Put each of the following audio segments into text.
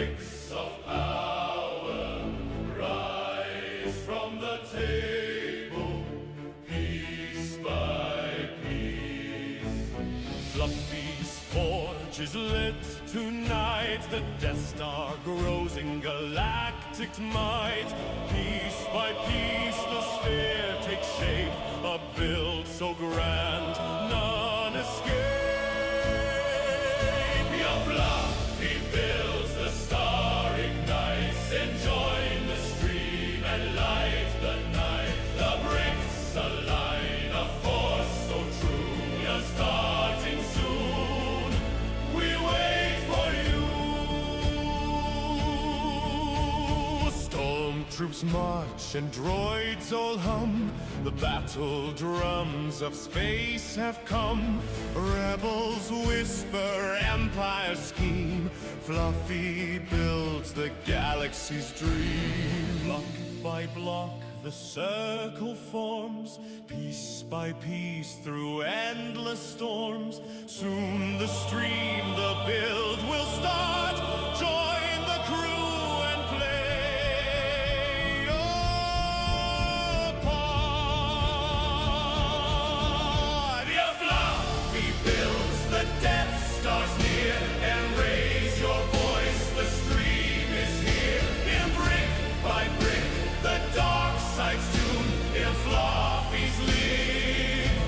bricks of power rise from the table, piece by piece. Fluffy's forge is lit tonight. The Death Star grows in galactic might. Piece by piece the sphere takes shape, a build so grand none escape. Fluffy builds, the star ignites, enjoying the stream and light the night. The bricks align, a force so true, you're starting soon. We wait for you. Stormtroops march and droids all hum. The battle drums of space have come. Rebels whisper, empire scheme. Fluffy builds the galaxy's dream. Block by block the circle forms, piece by piece through endless storms. Soon the stream, the build will start. Join the crew and play your part. Your Fluffy builds, the Death Star's near, and raise your voice, the stream is here. In brick by brick, the dark side's tuned in Fluffy's league,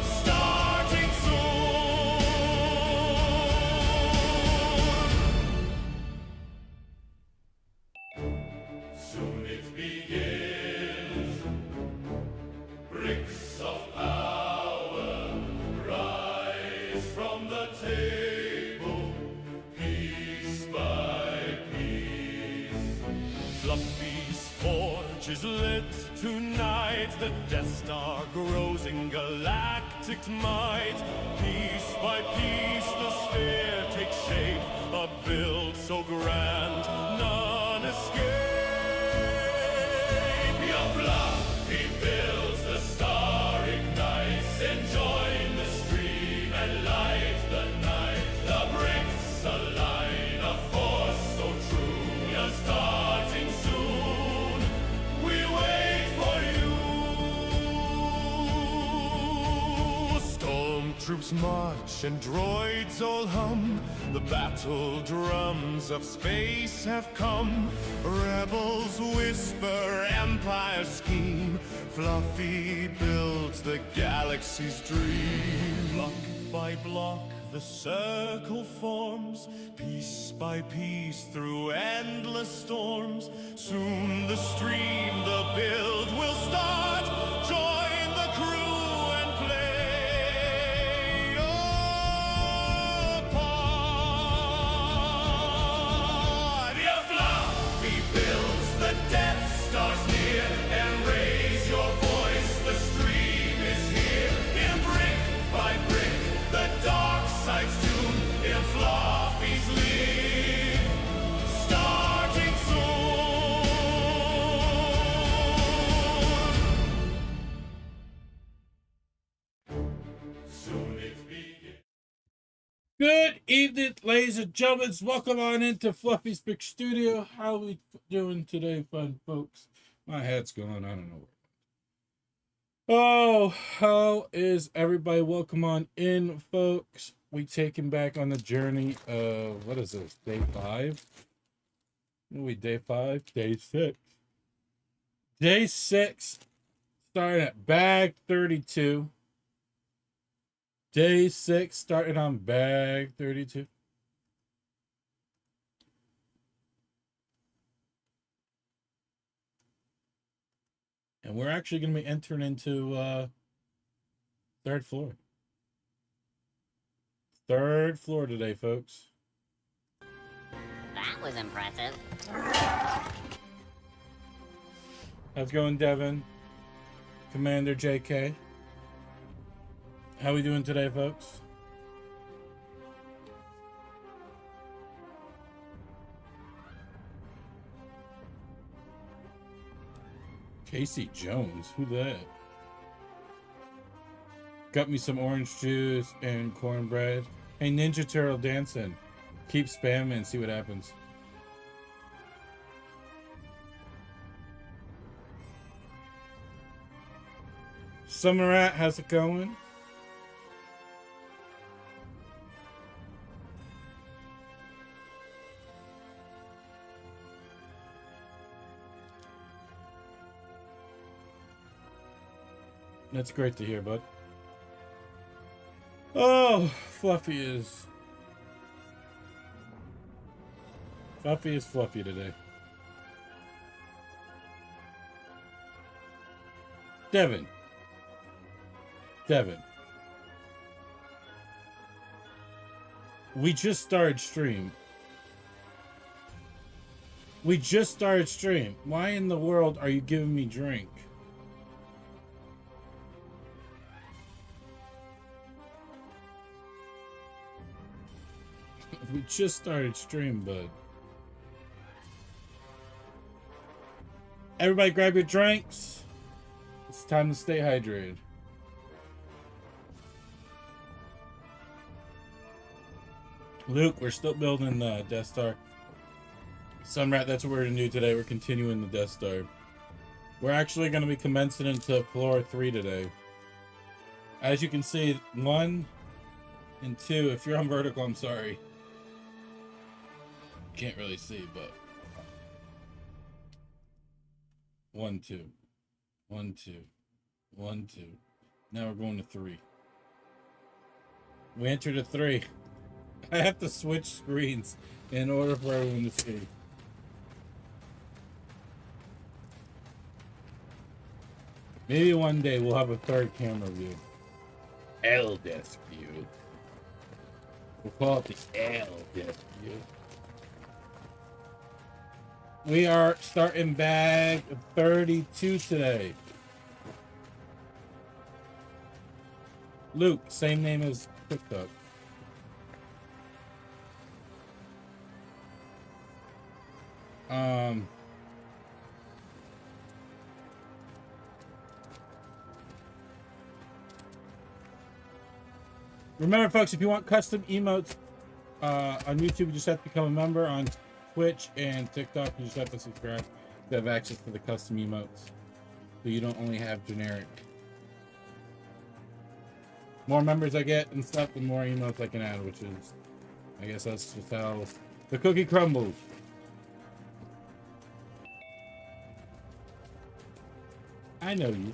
starting soon. Soon it begins. Bricks of power rise from the table, piece by piece. Fluffy's forge is lit tonight. The Death Star grows in galactic might. Piece by piece the sphere takes shape, a build so grand none escape. Your Fluffy builds, the star ignites, enjoying the stream and light the night. The bricks align, a force so true, you're starting soon. We wait for you. Stormtroops march and droids all hum. The battle drums of space have come. Rebels whisper, empire scheme. Fluffy builds the galaxy's dream. Block by block the circle forms, piece by piece through endless storms. Soon the stream, the build will start. Join the crew and play your part. Your Fluffy builds, the Death Star's near, and raise your voice, the stream is here. In brick by brick, the dark side's tuned in Fluffy's league, starting soon. Soon it begins. Good evening, ladies and gentlemen. Welcome on into Fluffy's Big Studio. How are we doing today, fun folks? My head's going, I don't know. Oh, how is everybody? Welcome on in, folks. We taking back on the journey of, what is this, day 5? What are we, day 5? Day 6. Day 6, starting at bag 32. Day 6, starting on bag 32. And we're actually going to be entering into third floor. Third floor today, folks. That was impressive. How's it going, Devin? Commander JK. How we doing today, folks? Casey Jones, who that? Got me some orange juice and cornbread. Hey, Ninja Turtle dancing. Keep spamming and see what happens. Summer Rat, how's it going? That's great to hear, bud. Oh, Fluffy is fluffy today. Devin. We just started stream. Why in the world are you giving me drink? We just started stream, bud. Everybody grab your drinks. It's time to stay hydrated. Luke, we're still building the Death Star. Sunrat, that's what we're going to do today. We're continuing the Death Star. We're actually going to be commencing into floor 3 today. As you can see, 1 and 2. If you're on vertical, I'm sorry. Can't really see, but 1, 2, 1, 2, 1, 2. Now we're going to 3. We entered a 3. I have to switch screens in order for everyone to see. Maybe one day we'll have a 3rd camera view. L-desk view. We'll call it the L-desk view. We are starting bag 32 today. Luke, same name as TikTok. Remember, folks, if you want custom emotes on YouTube, you just have to become a member. On Twitch and TikTok, you just have to subscribe to have access to the custom emotes. So you don't only have generic. More members I get and stuff, the more emotes I can add, which is, I guess that's just how the cookie crumbles. I know you.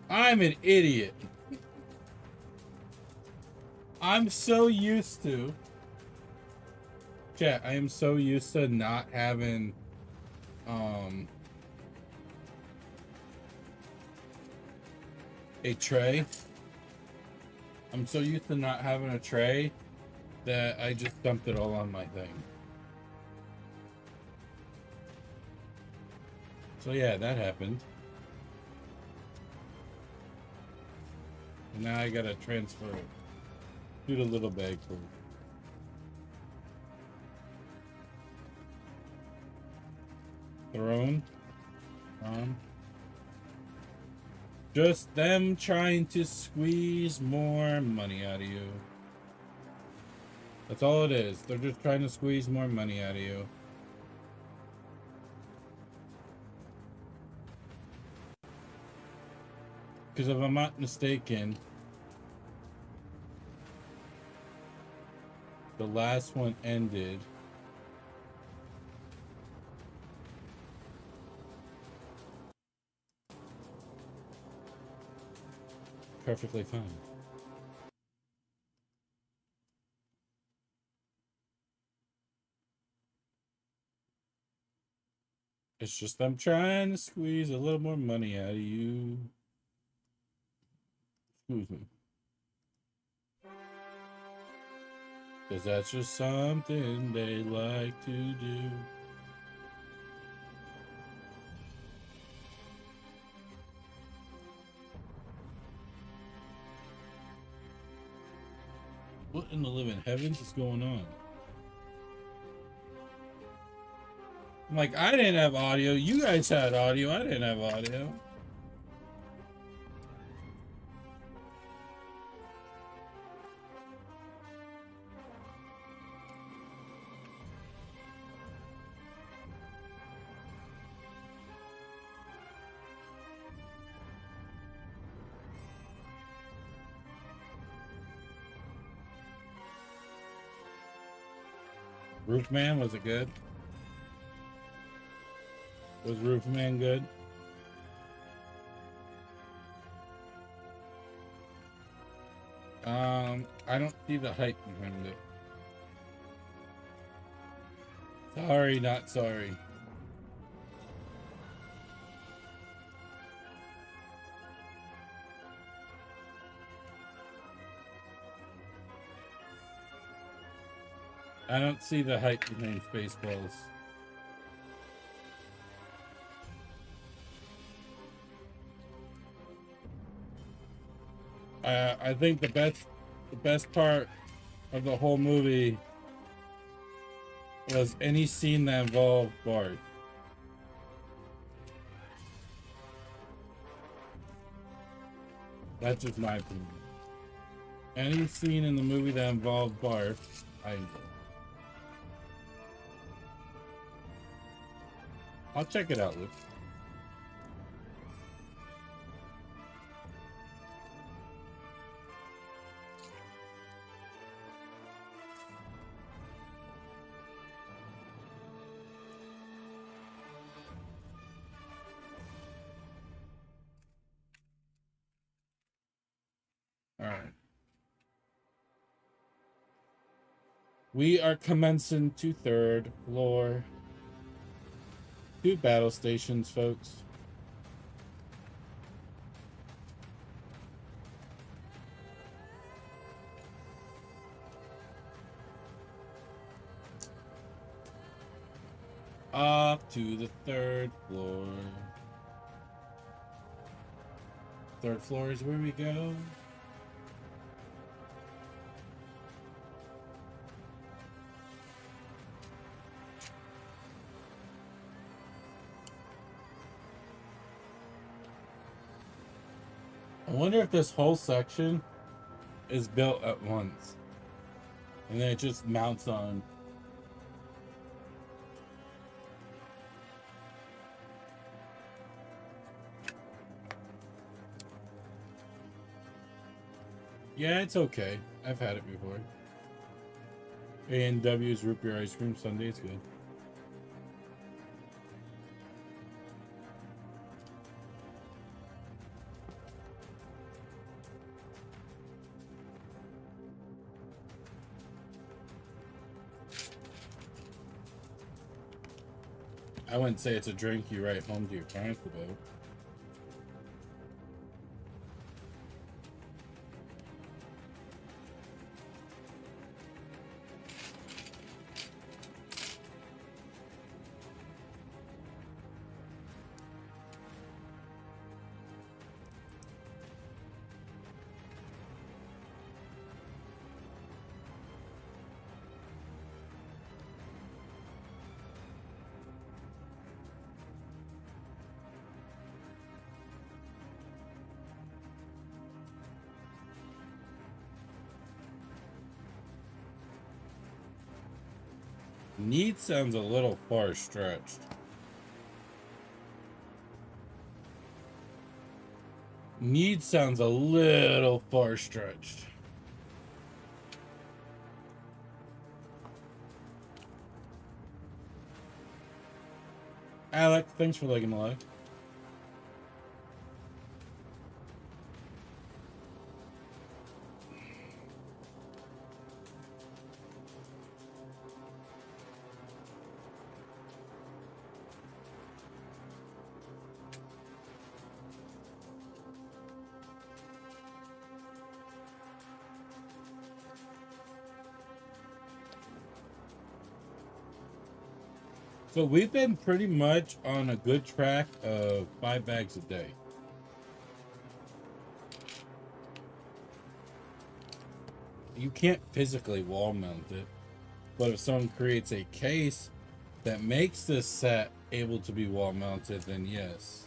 I'm an idiot. I'm so used to... Chat, I am so used to not having... a tray. I'm so used to not having a tray that I just dumped it all on my thing. So yeah, that happened. And now I gotta transfer it to the little bag first. Throne. Just them trying to squeeze more money out of you. That's all it is. They're just trying to squeeze more money out of you. Because if I'm not mistaken, the last one ended perfectly fine. It's just I'm trying to squeeze a little more money out of you. Excuse me. Because that's just something they like to do. What in the living heavens is going on? I'm like, I didn't have audio. You guys had audio. I didn't have audio. Roofman, was it good? Was Roofman good? I don't see the hype behind it. Sorry, not sorry. I don't see the hype behind Spaceballs. I think the best part of the whole movie was any scene that involved Bart. That's just my opinion. Any scene in the movie that involved Bart, I enjoyed. I'll check it out, Luke. All right. We are commencing to 3rd floor. 2 battle stations, folks. Off to the 3rd floor. 3rd floor is where we go. I wonder if this whole section is built at once. And then it just mounts on. Yeah, it's okay. I've had it before. A&W's root beer ice cream sundae is good. I wouldn't say it's a drink you write home to your parents about. Need sounds a little far stretched. Need sounds a little far stretched. Alec, thanks for liking the live. So we've been pretty much on a good track of 5 bags a day. You can't physically wall mount it, but if someone creates a case that makes this set able to be wall mounted, then yes.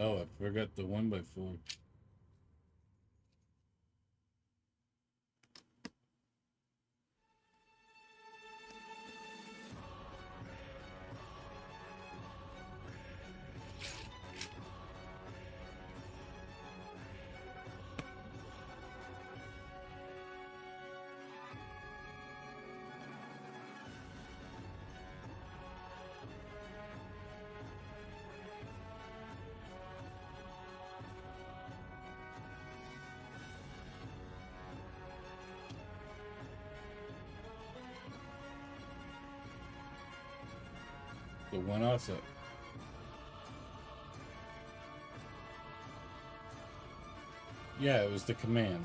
Oh, I forgot the 1x4. The one offset. Yeah, it was the command.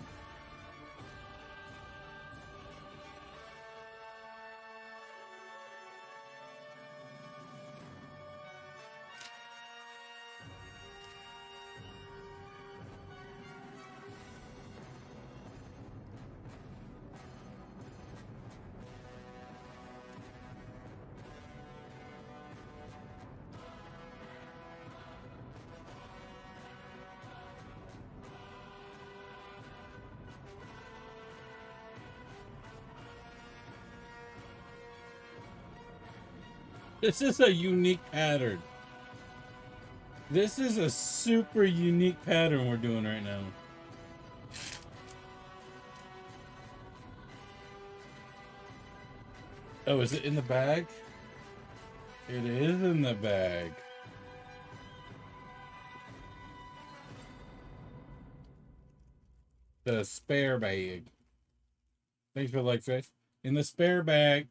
This is a unique pattern. This is a super unique pattern we're doing right now. Oh, is it in the bag? It is in the bag. The spare bag. Thanks for the like, guys. In the spare bag.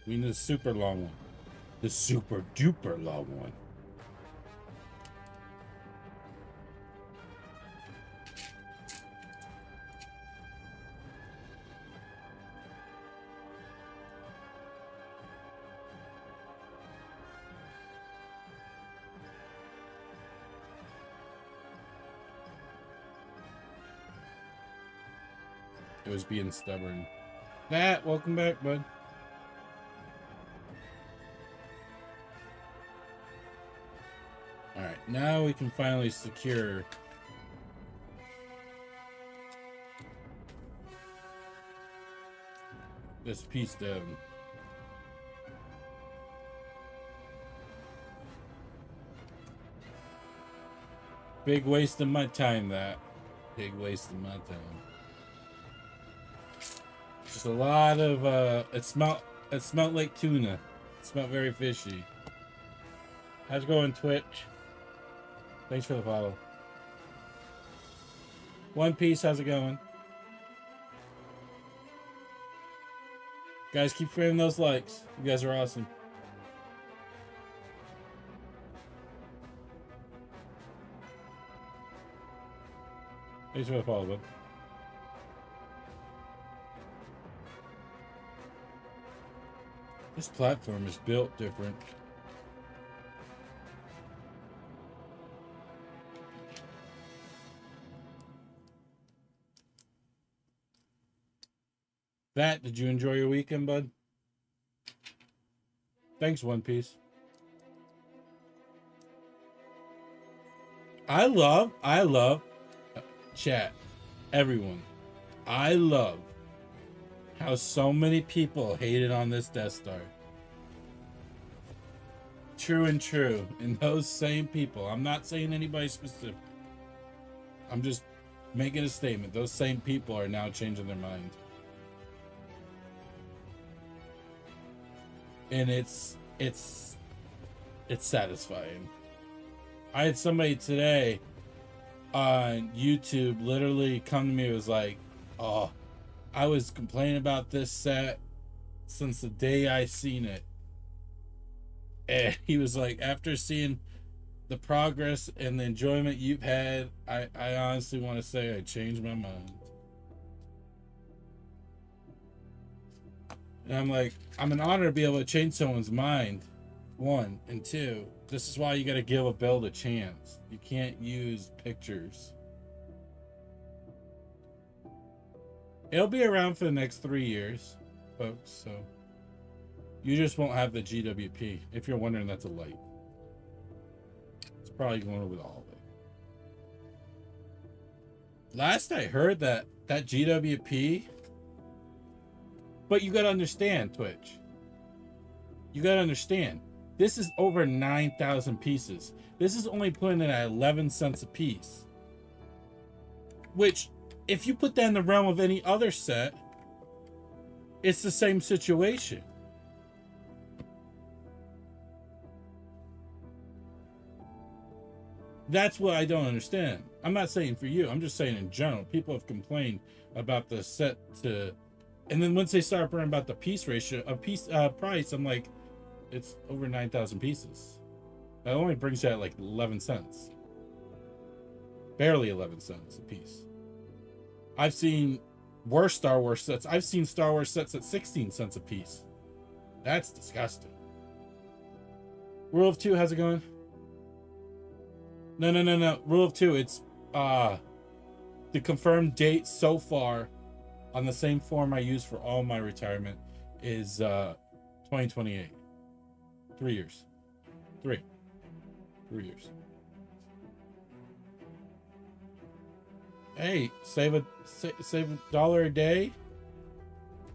We need the super long one. The super duper long one. It was being stubborn. Matt, welcome back, bud. Alright, now we can finally secure this piece down. Big waste of my time, that. Big waste of my time. Just a lot of it smelled like tuna. It smelled very fishy. How's it going, Twitch? Thanks for the follow. One Piece, how's it going? Guys, keep spamming those likes. You guys are awesome. Thanks for the follow, bud. This platform is built different. That, did you enjoy your weekend, bud? Thanks, One Piece. I love, chat, everyone. I love how so many people hated on this Death Star. True and true. And those same people, I'm not saying anybody specific. I'm just making a statement. Those same people are now changing their mind. And it's satisfying. I had somebody today on YouTube literally come to me and was like, oh, I was complaining about this set since the day I seen it. And he was like, after seeing the progress and the enjoyment you've had, I honestly want to say I changed my mind. And I'm like, I'm an honor to be able to change someone's mind. One. And two, this is why you got to give a build a chance. You can't use pictures. It'll be around for the next 3 years, folks. So you just won't have the GWP. If you're wondering, that's a light. It's probably going over all of it. Last I heard that GWP. But you gotta understand, Twitch. You gotta understand. This is over 9,000 pieces. This is only putting in at 11 cents a piece. Which, if you put that in the realm of any other set, it's the same situation. That's what I don't understand. I'm not saying for you. I'm just saying in general. People have complained about the set to And then once they start worrying about the piece ratio, price, I'm like, it's over 9,000 pieces. That only brings you at like 11 cents. Barely 11 cents a piece. I've seen worse Star Wars sets. I've seen Star Wars sets at 16 cents a piece. That's disgusting. Rule of two, how's it going? No. Rule of two, it's the confirmed date so far on the same form I use for all my retirement is 2028. 3 years. 3 years. Hey, save $1 a day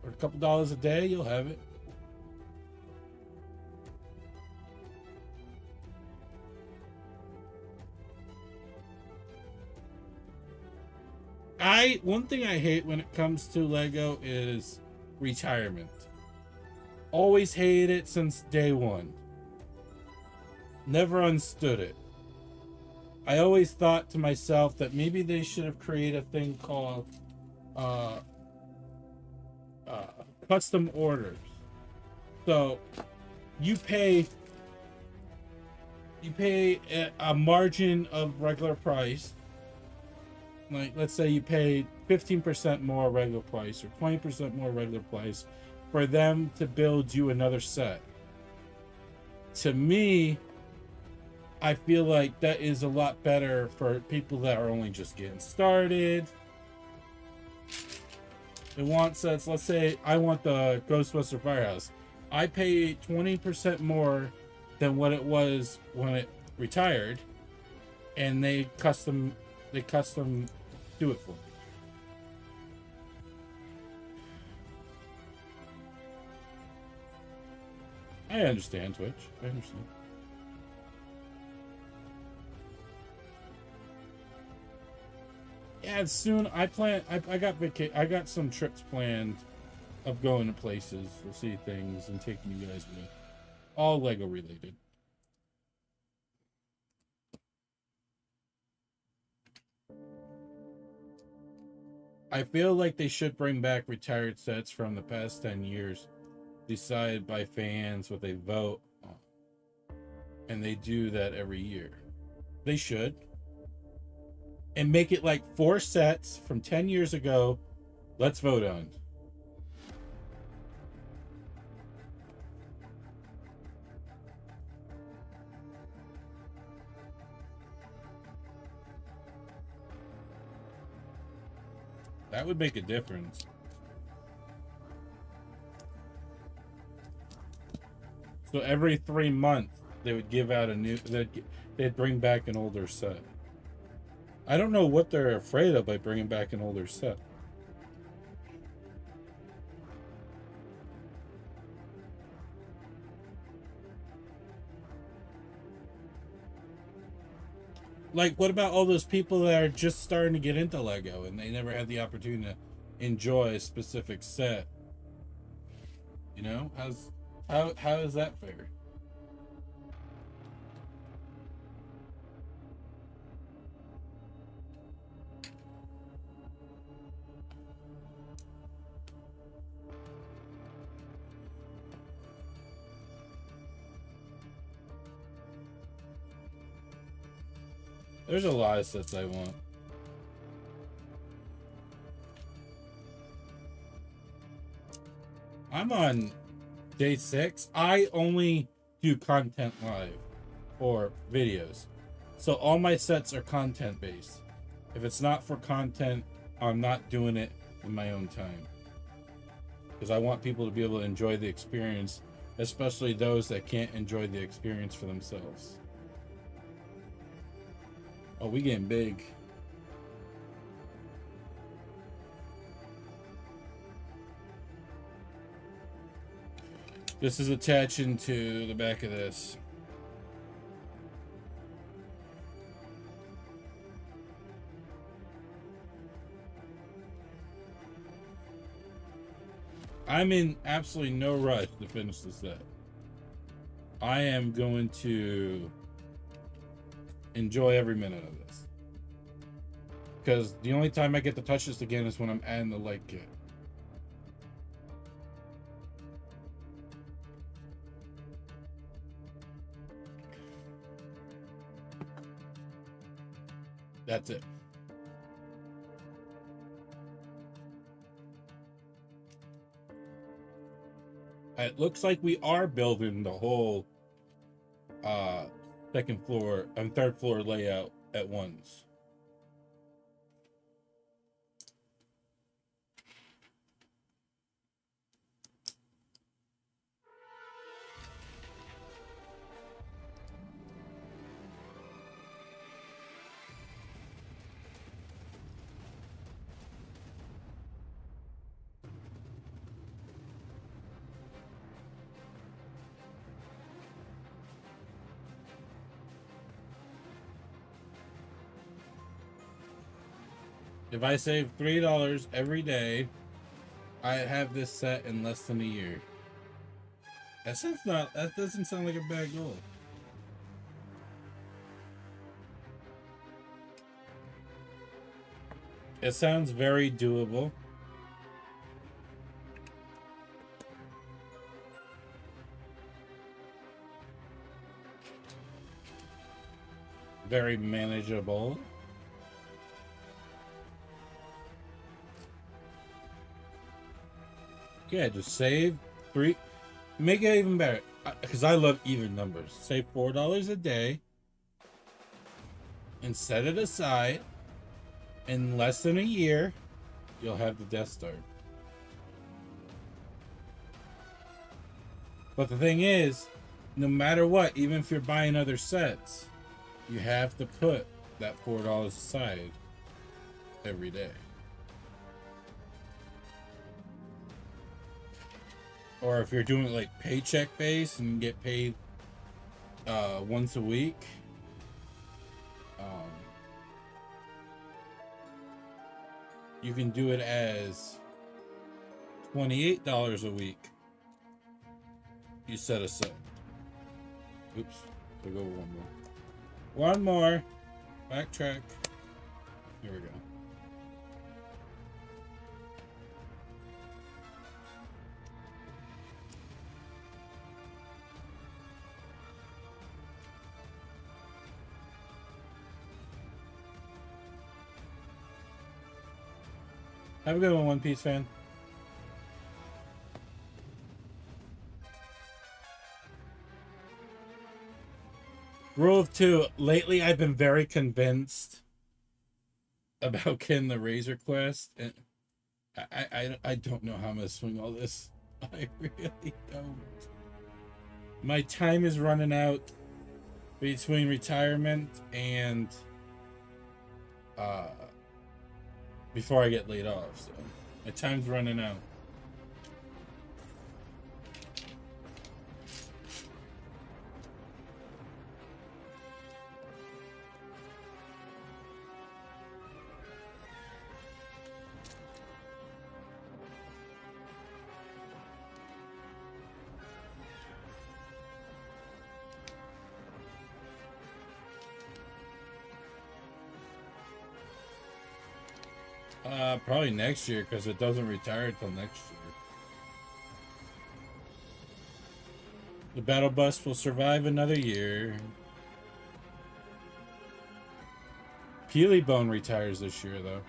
or a couple dollars a day, you'll have it. One thing I hate when it comes to Lego is retirement. Always hated it since day one. Never understood it. I always thought to myself that maybe they should have created a thing called custom orders. So you pay a margin of regular price. Like, let's say you paid 15% more regular price or 20% more regular price for them to build you another set. To me, I feel like that is a lot better for people that are only just getting started. They want sets. Let's say I want the Ghostbuster Firehouse. I pay 20% more than what it was when it retired, and they custom do it for me. I understand Twitch. I understand. Yeah, soon I got some trips planned of going to places to see things and taking you guys with. All Lego related. I feel like they should bring back retired sets from the past 10 years, decided by fans what they vote on. And they do that every year. They should. And make it like 4 sets from 10 years ago. Let's vote on. That would make a difference. So every 3 months, they would give out a new... They'd bring back an older set. I don't know what they're afraid of by bringing back an older set. Like, what about all those people that are just starting to get into Lego and they never had the opportunity to enjoy a specific set? You know, how is that fair? There's a lot of sets I want. I'm on day 6. I only do content live or videos. So all my sets are content based. If it's not for content, I'm not doing it in my own time. Because I want people to be able to enjoy the experience, especially those that can't enjoy the experience for themselves. Oh, we getting big. This is attaching to the back of this. I'm in absolutely no rush to finish the set. I am going to enjoy every minute of this. Because the only time I get to touch this again is when I'm adding the light kit. That's it. It looks like we are building the whole second floor and third floor layout at once. If I save $3 every day, I have this set in less than a year. That doesn't sound like a bad goal. It sounds very doable. Very manageable. Yeah, just save three. Make it even better, because I love even numbers. Save $4 a day and set it aside. In less than a year, you'll have the Death Star. But the thing is, no matter what, even if you're buying other sets, you have to put that $4 aside every day. Or if you're doing it like paycheck based and get paid once a week, you can do it as $28 a week. You set aside. Oops, we'll go one more. One more. Backtrack. Here we go. Have a good one, One Piece fan. Rule of two. Lately, I've been very convinced about getting the Razor Quest, and I don't know how I'm gonna swing all this. I really don't. My time is running out between retirement and before I get laid off, so my time's running out. Probably next year, because it doesn't retire till next year. The battle bus will survive another year. Peelybone retires this year, though.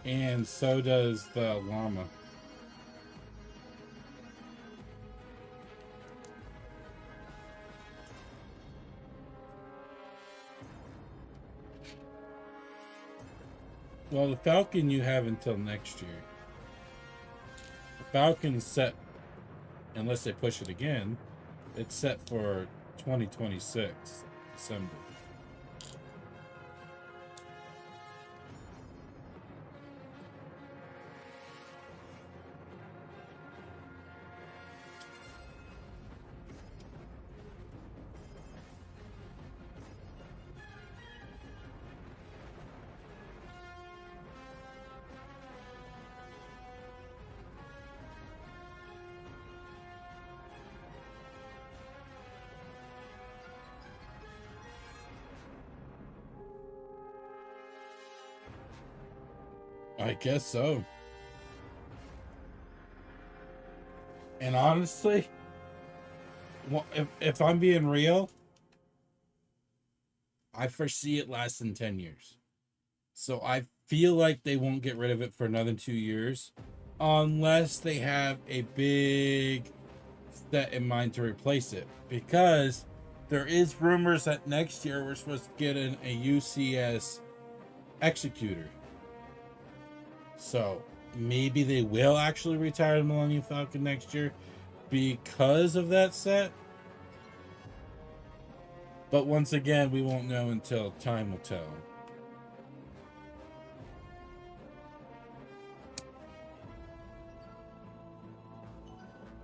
And so does the llama. Well, the Falcon you have until next year. The Falcon's set, unless they push it again, it's set for 2026, December. I guess so. And honestly, if I'm being real, I foresee it lasting 10 years. So I feel like they won't get rid of it for another 2 years unless they have a big set in mind to replace it. Because there is rumors that next year we're supposed to get in a UCS executor. So maybe they will actually retire the Millennium Falcon next year because of that set. But once again, we won't know until time will tell.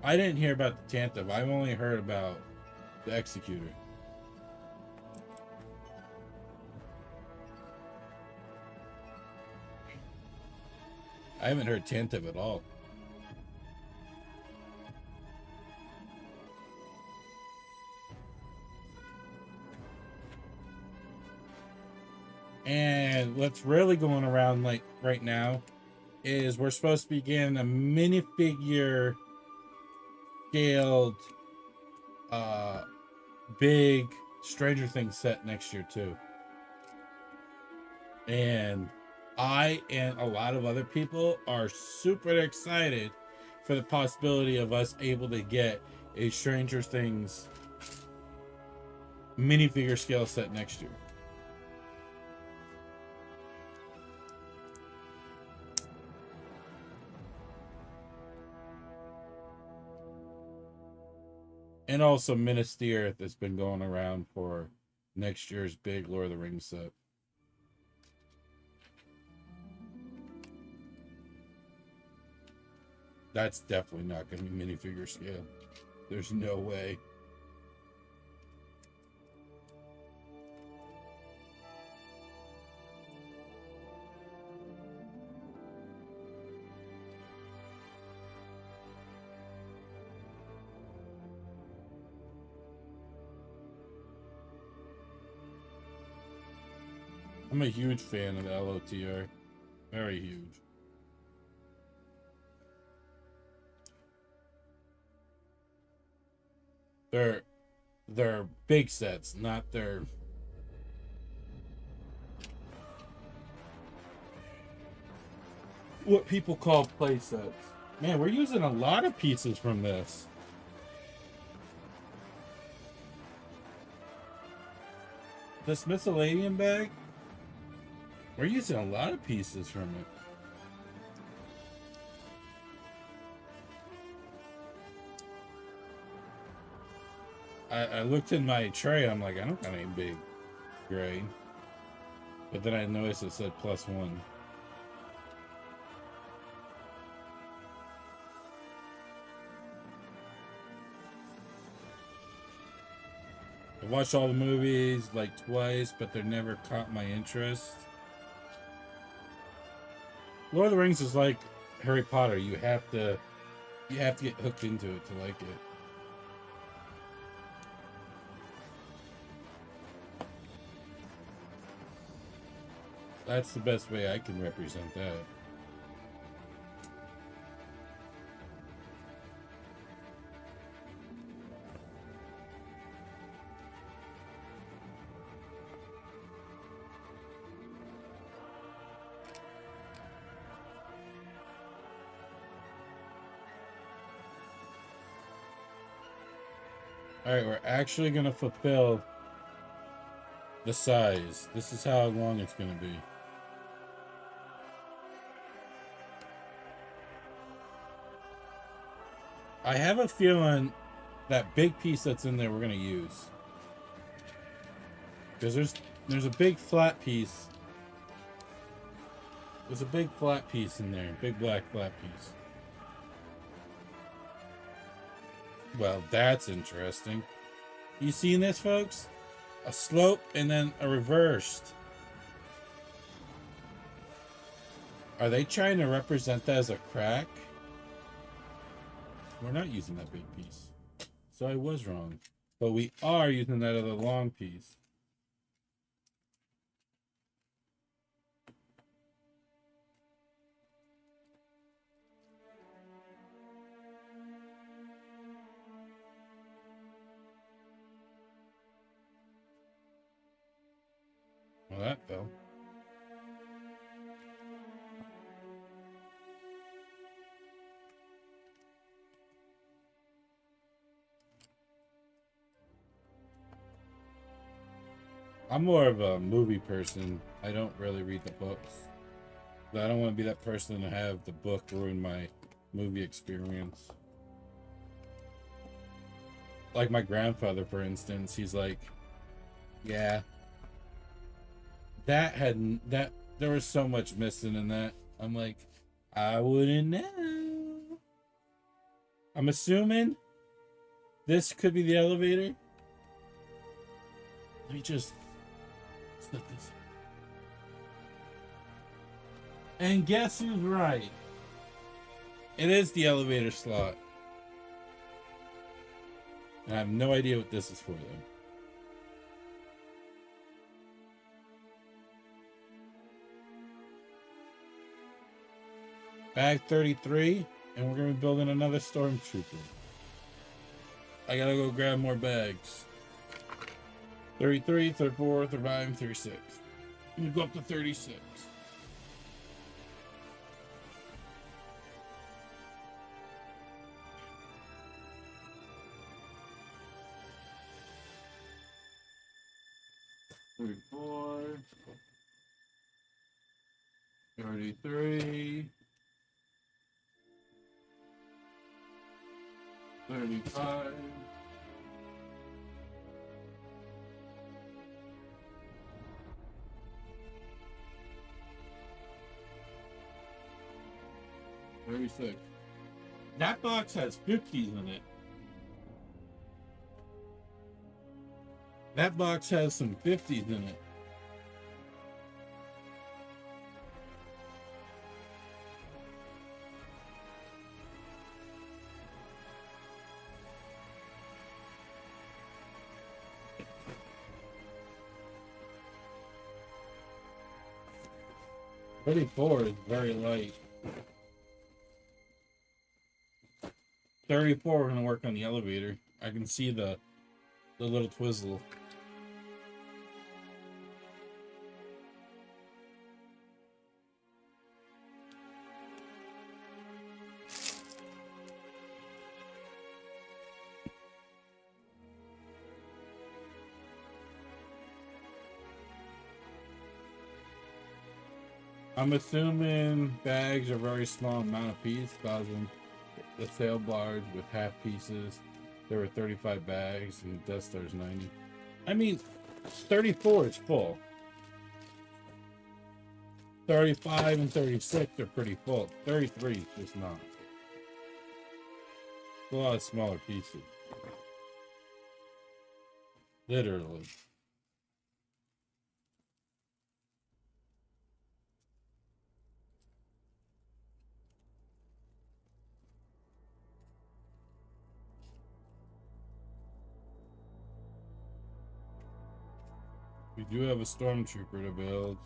I didn't hear about the Tantive. I've only heard about the Executor. I haven't heard Tantive at all. And what's really going around like right now is we're supposed to be getting a minifigure scaled big Stranger Things set next year too. And I and a lot of other people are super excited for the possibility of us able to get a Stranger Things minifigure scale set next year. And also Minas Tirith that's been going around for next year's big Lord of the Rings set. That's definitely not going to be minifigure scale. There's no way. I'm a huge fan of LOTR. Very huge. They're big sets, not their what people call play sets. Man, we're using a lot of pieces from this. This miscellaneous bag, we're using a lot of pieces from it. I looked in my tray, I'm like, I don't got any big gray. But then I noticed it said +1. I watched all the movies like twice, but they never caught my interest. Lord of the Rings is like Harry Potter. You have to get hooked into it to like it. That's the best way I can represent that. Alright, we're actually going to fulfill the size. This is how long it's going to be. I have a feeling that big piece that's in there we're going to use. Because there's a big flat piece. There's a big flat piece in there. Big black flat piece. Well, that's interesting. You seen this, folks? A slope and then a reversed. Are they trying to represent that as a crack? We're not using that big piece. So I was wrong. But we are using that other long piece. that fell. I'm more of a movie person. I don't really read the books. I don't want to be that person to have the book ruin my movie experience. Like my grandfather, for instance, he's like, yeah, that there was so much missing in that. I'm like, I wouldn't know. I'm assuming this could be the elevator. Let me just slip this. And guess who's right? It is the elevator slot. And I have no idea what this is for, though. Bag 33, and we're going to be building another stormtrooper. I gotta go grab more bags. 33, 34, 35, 36. I'm going to go up to 36. Four, 33, 35, 36. That box has 50s in it. That box has some 50s in it. $34 is very light. 34, we're gonna work on the elevator. I can see the little twizzle. I'm assuming bags are very small amount of piece, causing the sail barge with half pieces. There were 35 bags and Death Star's 90. I mean, 34 is full. 35 and 36 are pretty full. 33 is just not. It's a lot of smaller pieces. Literally. We do have a stormtrooper to build.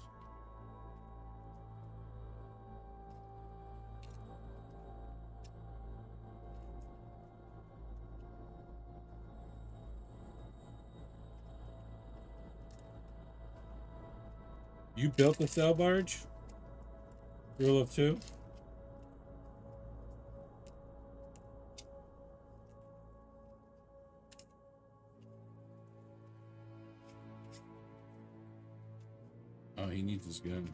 You built the sail barge? Rule of 2? Oh, he needs his gun.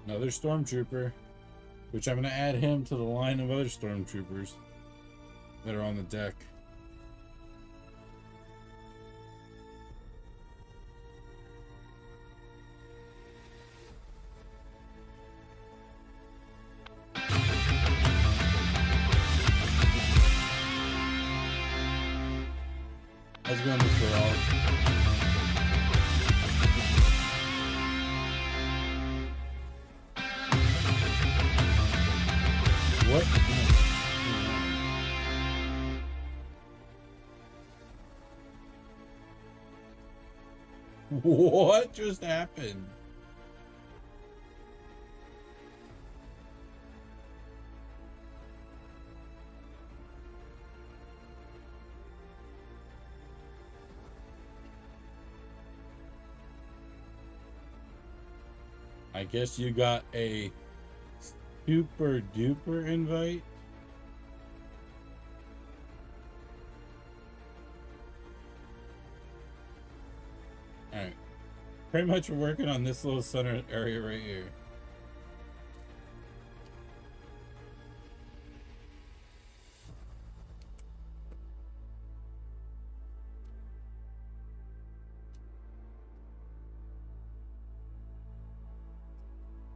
Another stormtrooper, which I'm going to add him to the line of other stormtroopers that are on the deck. How's it going, Mr. All? What? What just happened? I guess you got a super duper invite. Alright. Pretty much we're working on this little center area right here.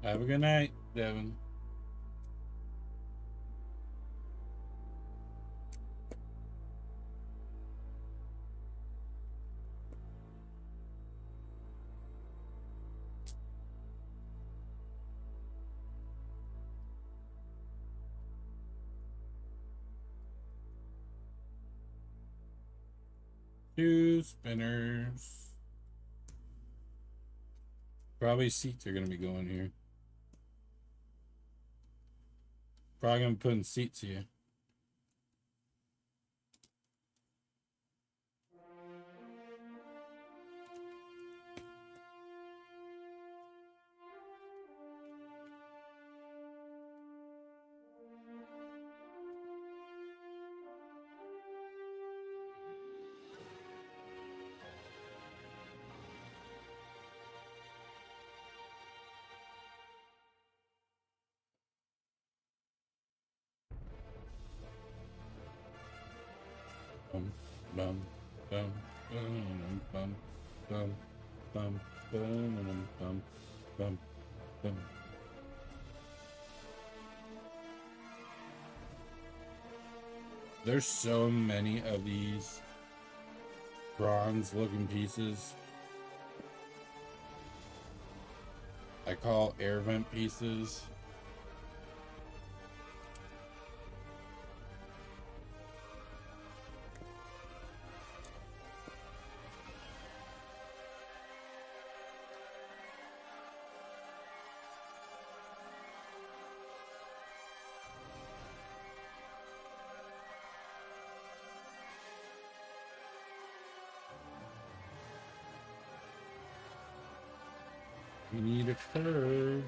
Have a good night, Devin. Two spinners. Probably seats are gonna be going here. Probably gonna be putting seats here. Bum, bum, bum, bum, bum, bum, bum, bum, bum, bum. There's so many of these bronze looking pieces. I call air vent pieces. We need a curve.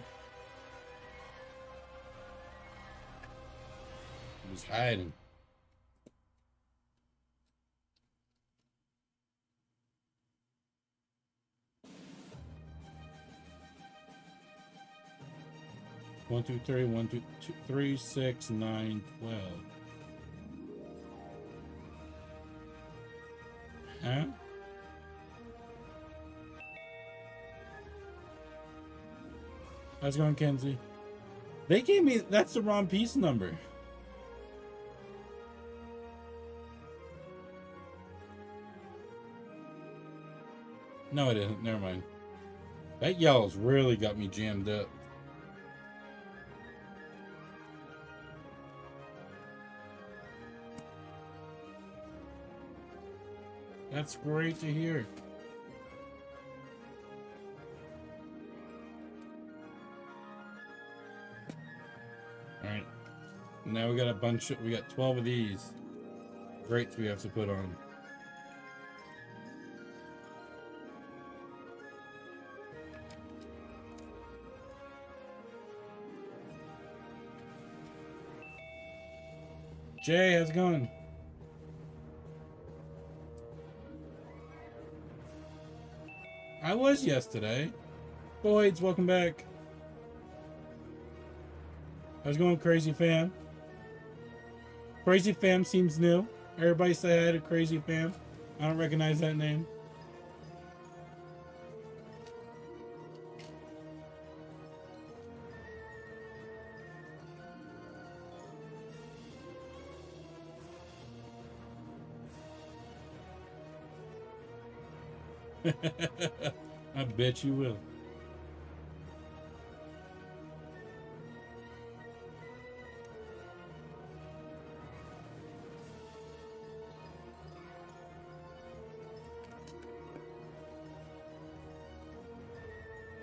He's hiding. One, two, three, 1, 2, 3, 6, 9, 12. Huh? How's it going, Kenzie? They gave me, that's the wrong piece number. No, it isn't. Never mind. That yellow's really got me jammed up. That's great to hear. Alright. Now we got a bunch of, we got 12 of these grates we have to put on. Jay, how's it going? I was yesterday. Boyd's, welcome back. How's it going, Crazy Fam? Crazy Fam seems new. Everybody say hi to Crazy Fam. I don't recognize that name. I bet you will.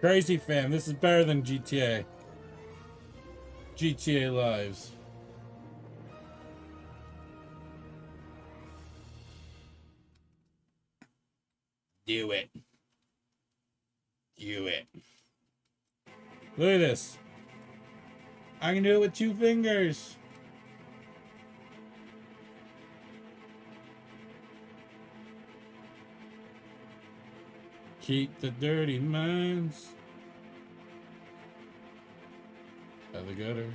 Crazy fan, this is better than GTA. GTA Lives. Do it. Do it. Look at this. I can do it with 2 fingers. Keep the dirty minds out the gutter.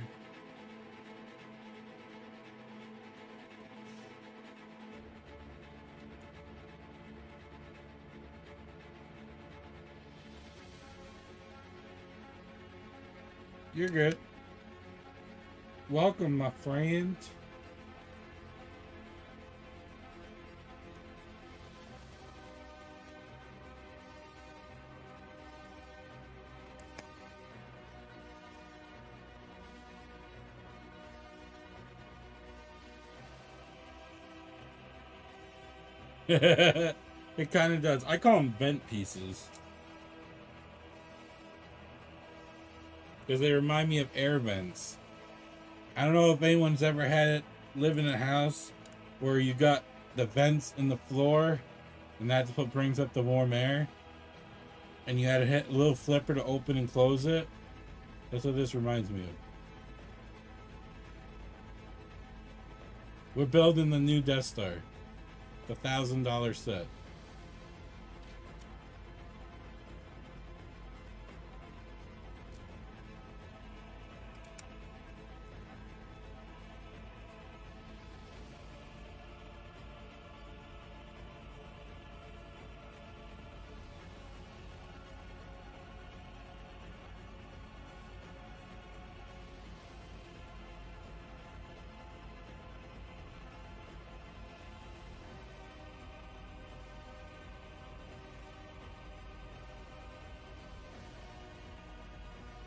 You're good. Welcome, my friend. It kind of does. I call them vent pieces. Because they remind me of air vents. I don't know if anyone's ever had it live in a house where you got the vents in the floor and that's what brings up the warm air. And you had to hit a little flipper to open and close it. That's what this reminds me of. We're building the new Death Star. The $1,000 set.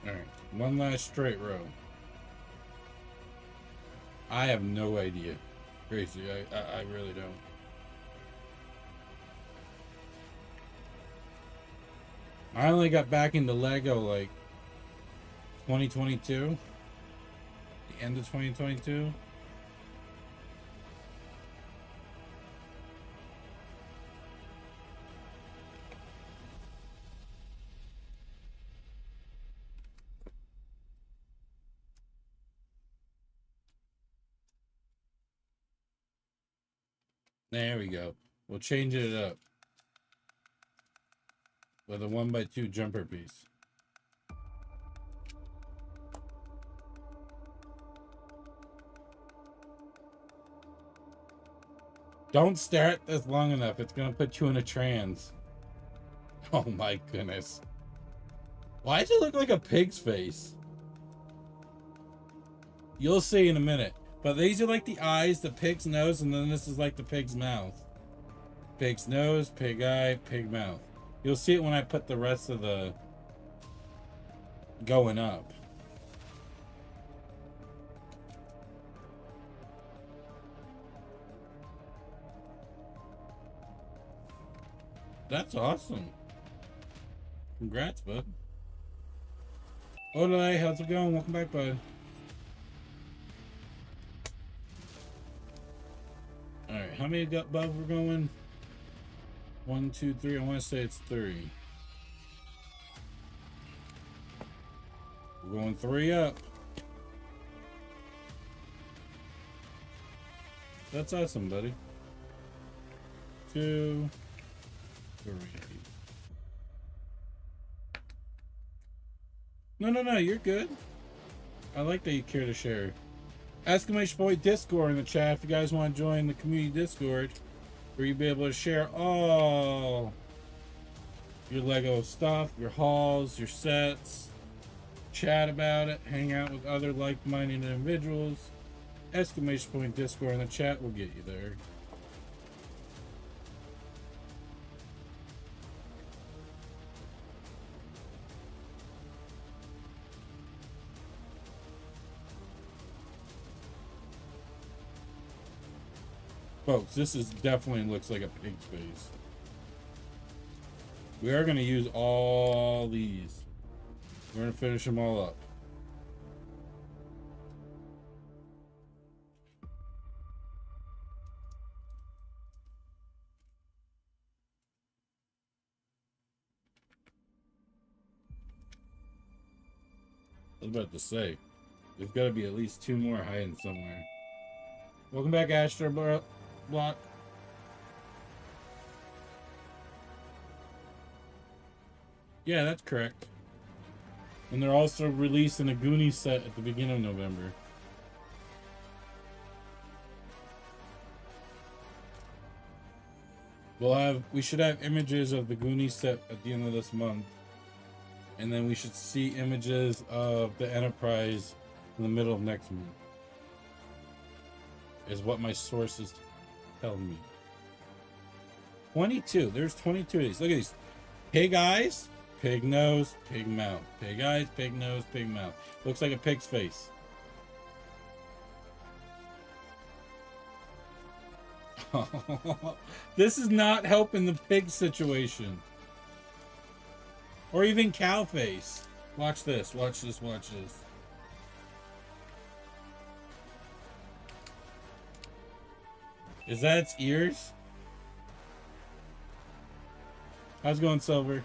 Alright, one last straight row. I have no idea. Crazy, I really don't. I only got back into Lego like 2022. The end of 2022. There we go. We'll change it up with a 1x2 jumper piece. Don't stare at this long enough. It's going to put you in a trance. Oh my goodness. Why does it look like a pig's face? You'll see in a minute. But these are like the eyes, the pig's nose, and then this is like the pig's mouth. Pig's nose, pig eye, pig mouth. You'll see it when I put the rest of the going up. That's awesome. Congrats, bud. Olay, how's it going? Welcome back, bud. Alright, how many above we're going? 1, 2, 3. I want to say it's 3. We're going 3 up. That's awesome, buddy. 2, 3. No, you're good. I like that you care to share. Exclamation point Discord in the chat if you guys want to join the community Discord, where you'll be able to share all your Lego stuff, your hauls, your sets, chat about it, hang out with other like-minded individuals. Exclamation point Discord in the chat will get you there. Folks, this is definitely looks like a pig's face. We are going to use all these. We're gonna finish them all up. I was about to say, there's got to be at least 2 more hiding somewhere. Welcome back, Astro Block. Yeah, that's correct. And they're also releasing a Goonies set at the beginning of November. We should have images of the Goonies set at the end of this month. And then we should see images of the Enterprise in the middle of next month. Is what my sources tell me. 22. There's 22 of these. Look at these. Pig eyes, pig nose, pig mouth. Pig eyes, pig nose, pig mouth. Looks like a pig's face. This is not helping the pig situation. Or even cow face. Watch this, watch this, watch this. Is that its ears? How's it going, Silver?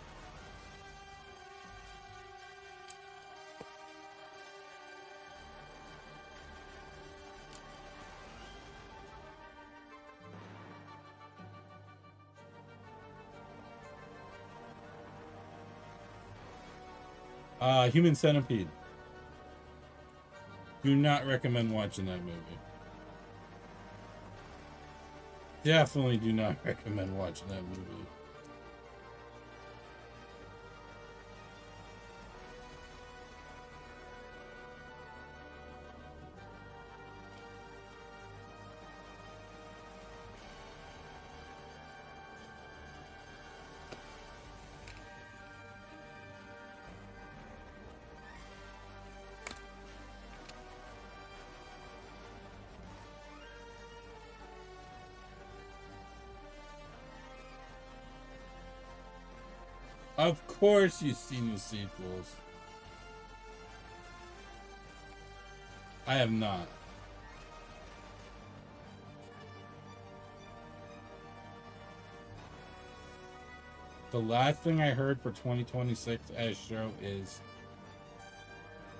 Human Centipede. Do not recommend watching that movie. Definitely do not recommend watching that movie. Of course you've seen the sequels. I have not. The last thing I heard for 2026 as show is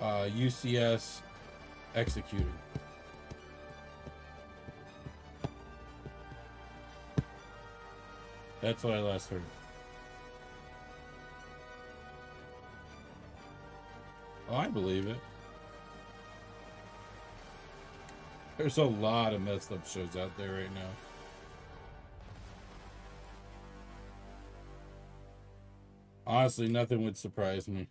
UCS Executed. That's what I last heard. Oh, I believe it. There's a lot of messed up shows out there right now. Honestly, nothing would surprise me.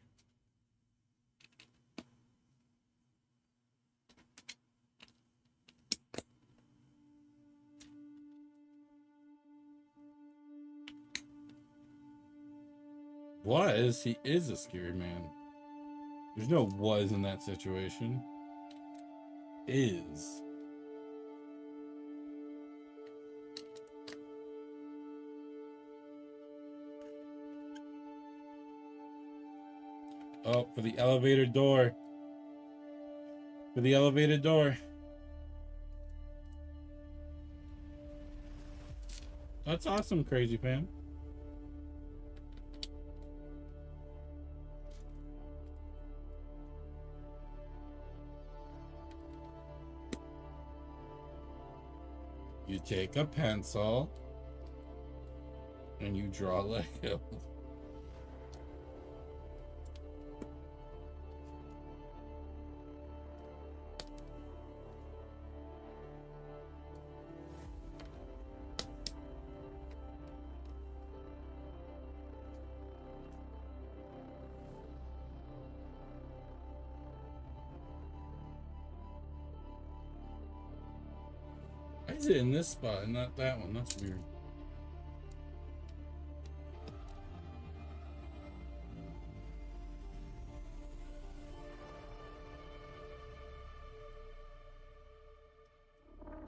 He is a scary man. There's no was in that situation. Is. Oh, for the elevator door. For the elevator door. That's awesome, Crazy Fan. You take a pencil and you draw Lego. Why is it in this spot and not that one? That's weird.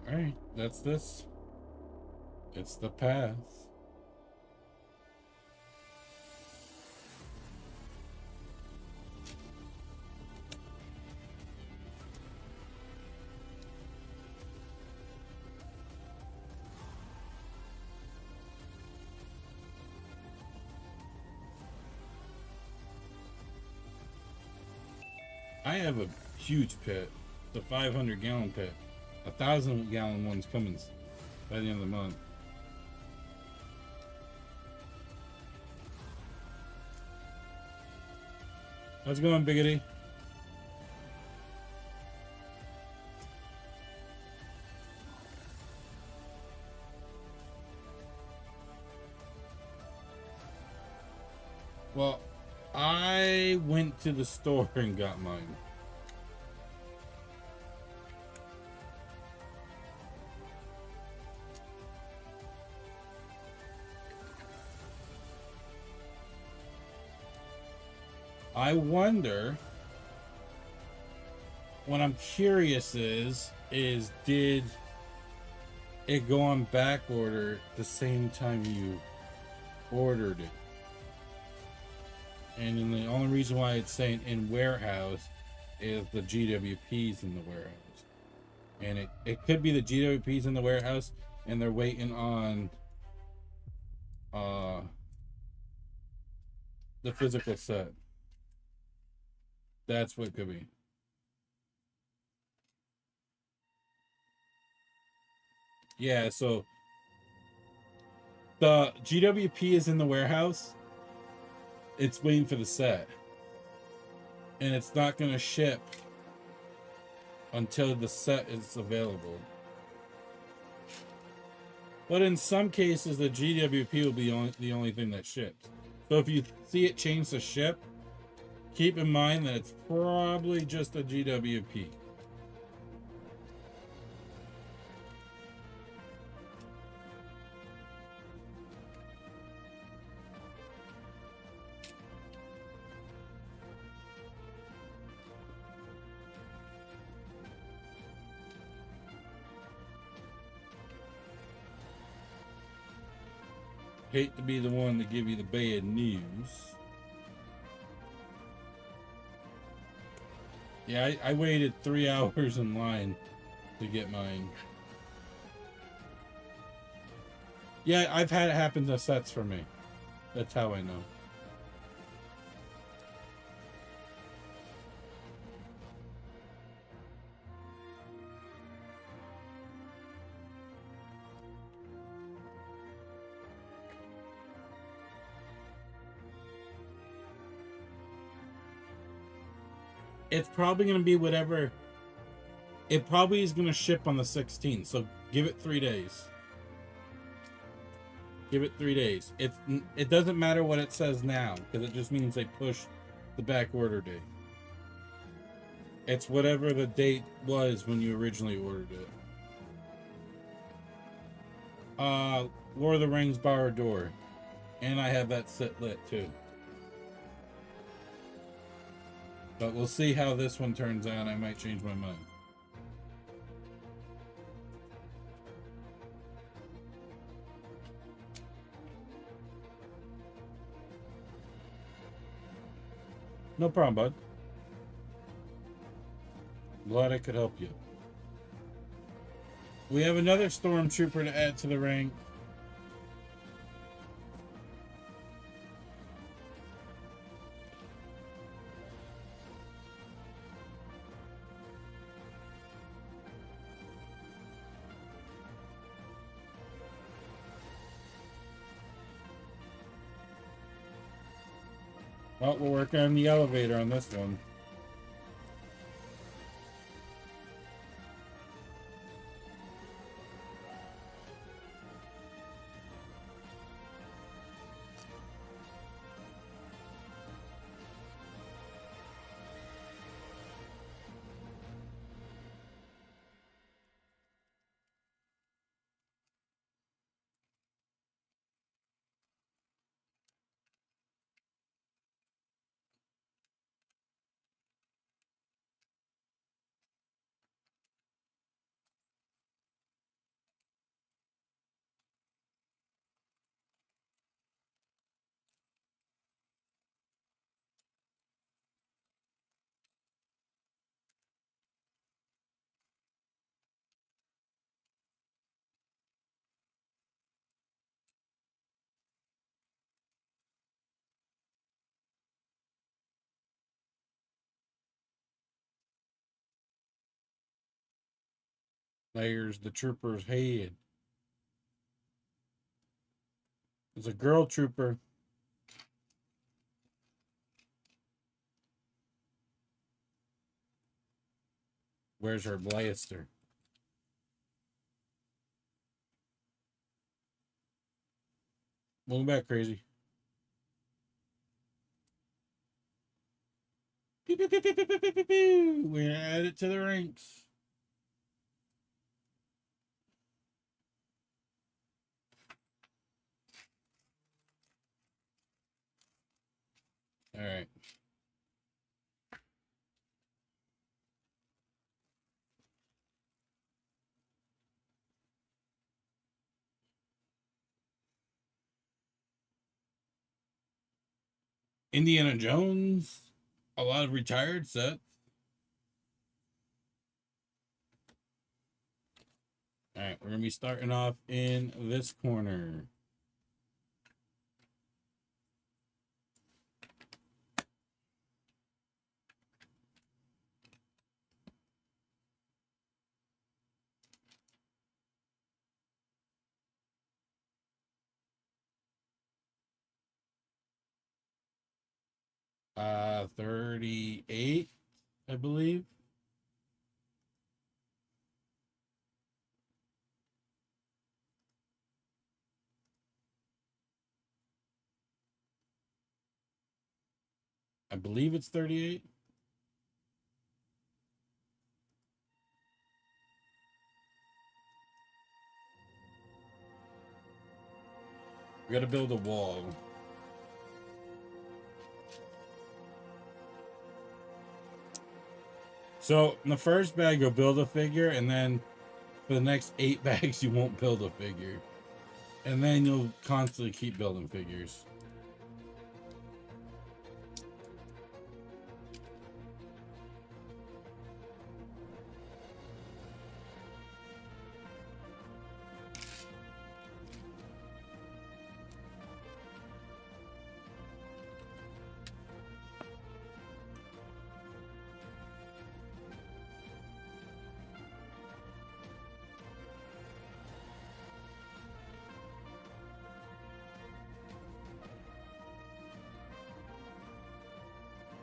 Alright, that's this. It's the path. I have a huge pit. The 500-gallon pit. 1,000-gallon one's coming by the end of the month. How's it going, Biggity? Well, I went to the store and got mine. I wonder, what I'm curious is did it go on back order the same time you ordered it? And then the only reason why it's saying in warehouse is the GWP's in the warehouse. And it could be the GWP's in the warehouse and they're waiting on the physical set. That's what it could be. Yeah, so the GWP is in the warehouse. It's waiting for the set. And it's not going to ship until the set is available. But in some cases, the GWP will be the only thing that ships. So if you see it change to ship, keep in mind that it's probably just a GWP. Hate to be the one to give you the bad news. Yeah, I waited 3 hours in line to get mine. Yeah, I've had it happen to sets for me. That's how I know. It's probably going to be whatever. It probably is going to ship on the 16th, so give it 3 days. Give it 3 days. It doesn't matter what it says now, because it just means they push the back order date. It's whatever the date was when you originally ordered it. Lord of the Rings Barad-dûr. And I have that set lit too. But we'll see how this one turns out. I might change my mind. No problem, bud. Glad I could help you. We have another stormtrooper to add to the rank. Well, we're working on the elevator on this one. There's the trooper's head. There's a girl trooper. Where's her blaster? Move back, crazy. Pew, pew, pew, pew, pew, pew, pew, pew, pew. We're gonna add it to the ranks. All right. Indiana Jones. A lot of retired sets. All right, we're gonna be starting off in this corner. Uh, 38, I believe. I believe it's 38. We gotta build a wall. So in the first bag, you'll build a figure, and then for the next 8 bags, you won't build a figure. And then you'll constantly keep building figures.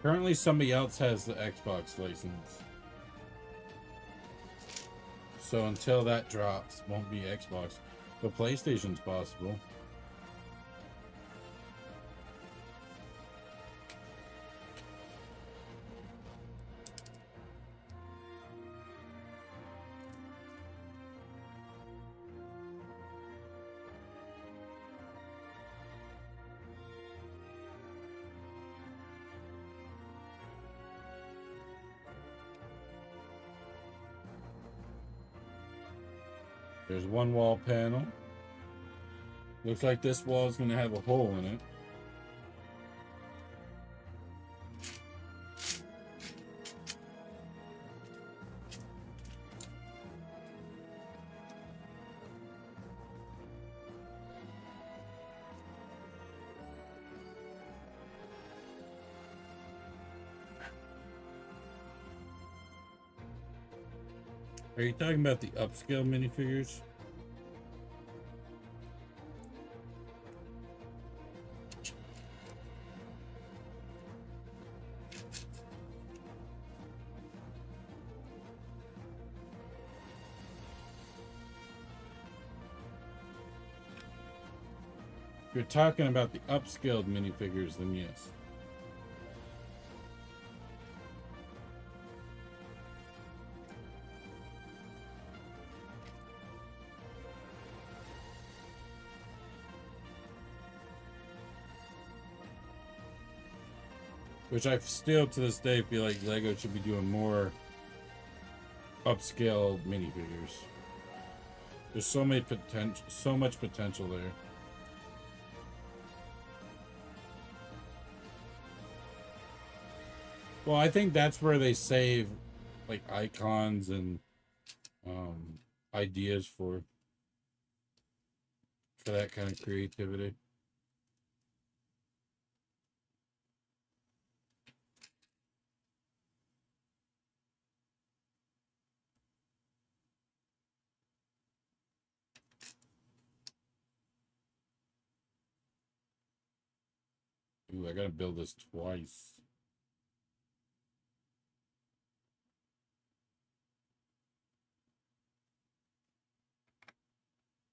Currently, somebody else has the Xbox license. So until that drops, won't be Xbox. But PlayStation's possible. There's one wall panel. Looks like this wall is going to have a hole in it. Are you talking about the upscale minifigures? If you're talking about the upscaled minifigures, then yes. Which I still, to this day, feel like Lego should be doing more upscale minifigures. There's so much potential there. Well, I think that's where they save like icons and ideas for that kind of creativity. Ooh, I gotta build this twice.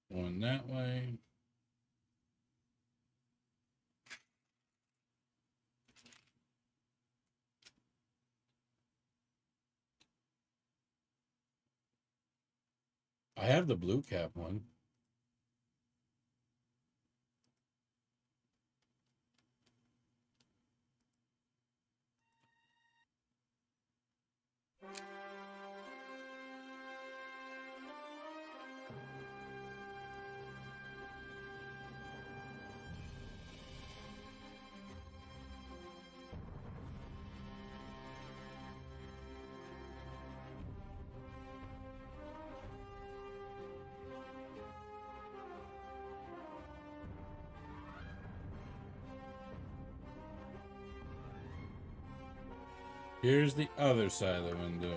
One that way. I have the blue cap one. Here's the other side of the window.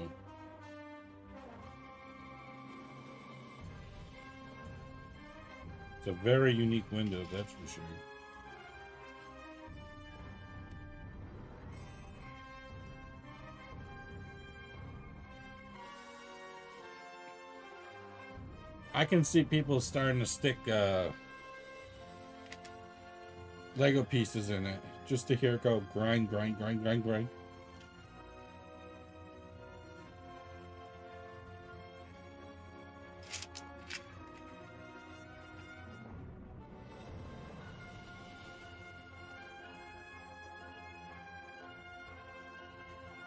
It's a very unique window, that's for sure. I can see people starting to stick Lego pieces in it just to hear it go grind, grind, grind, grind, grind.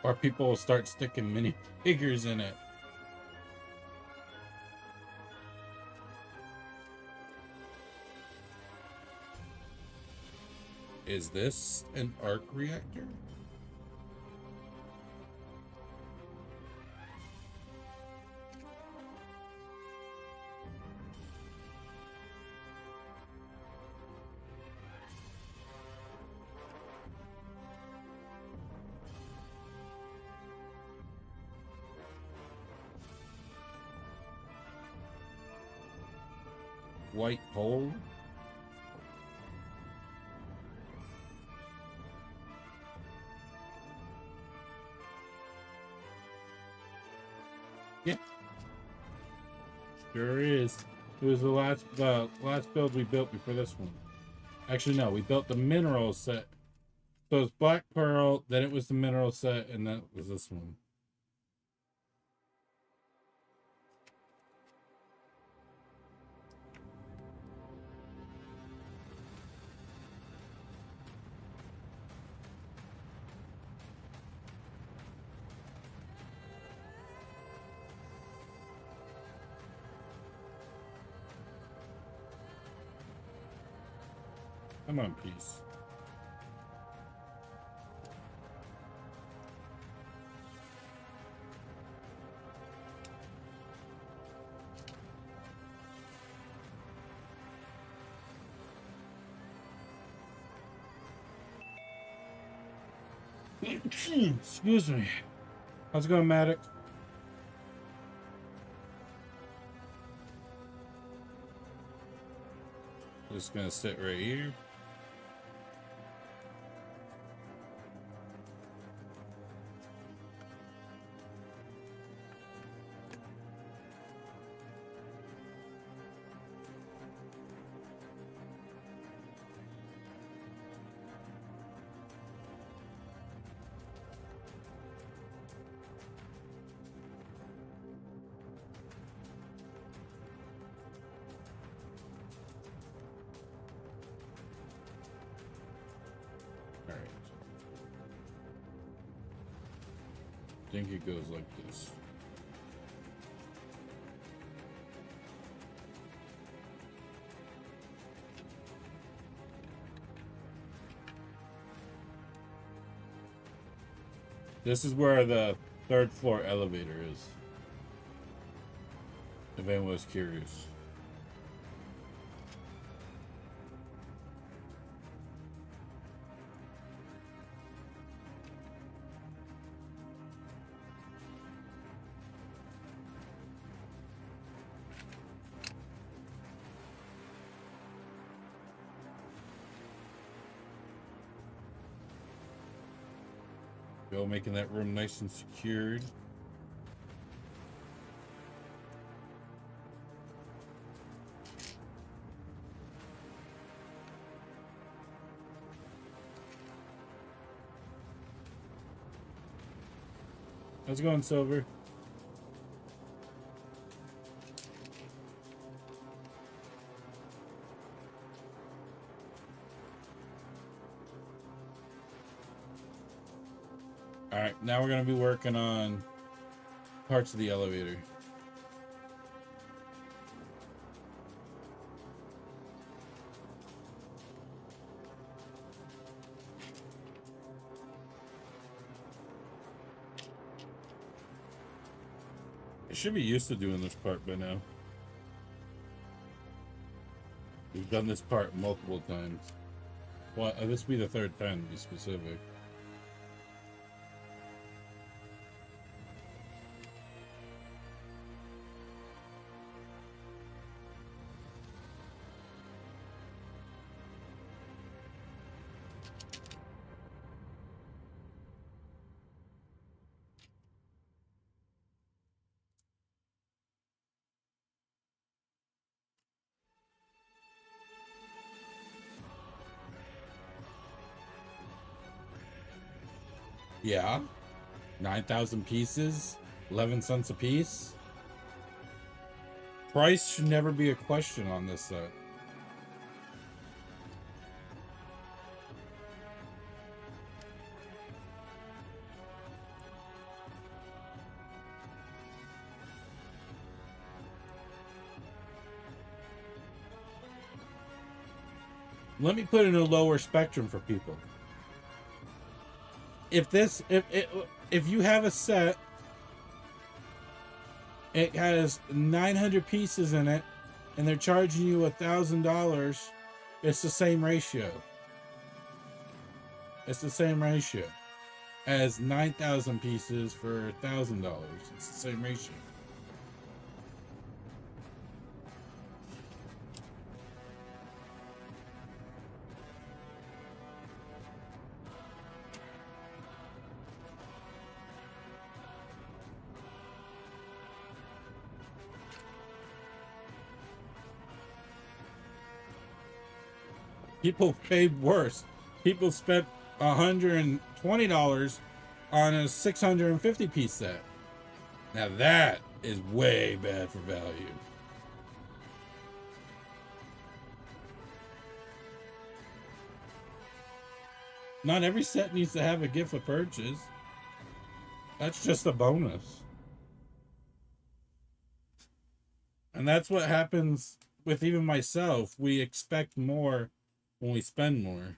Or people will start sticking mini figures in it. Is this an arc reactor? White pole? Yeah. Sure is. It was the last build we built before this one. Actually, no, we built the mineral set. So it was Black Pearl, then it was the mineral set, and that was this one. Come on, peace. Excuse me. How's it going, Maddox? Just gonna sit right here. I think it goes like this. This is where the third floor elevator is. If anyone was curious. Go, making that room nice and secured. How's it going, Silver? Alright, now we're going to be working on parts of the elevator. I should be used to doing this part by now. We've done this part multiple times. Well, this will be the third time, to be specific. Yeah, 9,000 pieces, 11 cents a piece. Price should never be a question on this set. Let me put in a lower spectrum for people. If you have a set, it has 900 pieces in it, and they're charging you $1,000, it's the same ratio. It's the same ratio as 9,000 pieces for $1,000. It's the same ratio. People paid worse. People spent $120 on a 650 piece set. Now that is way bad for value. Not every set needs to have a gift of purchase. That's just a bonus. And that's what happens with even myself. We expect more when we spend more.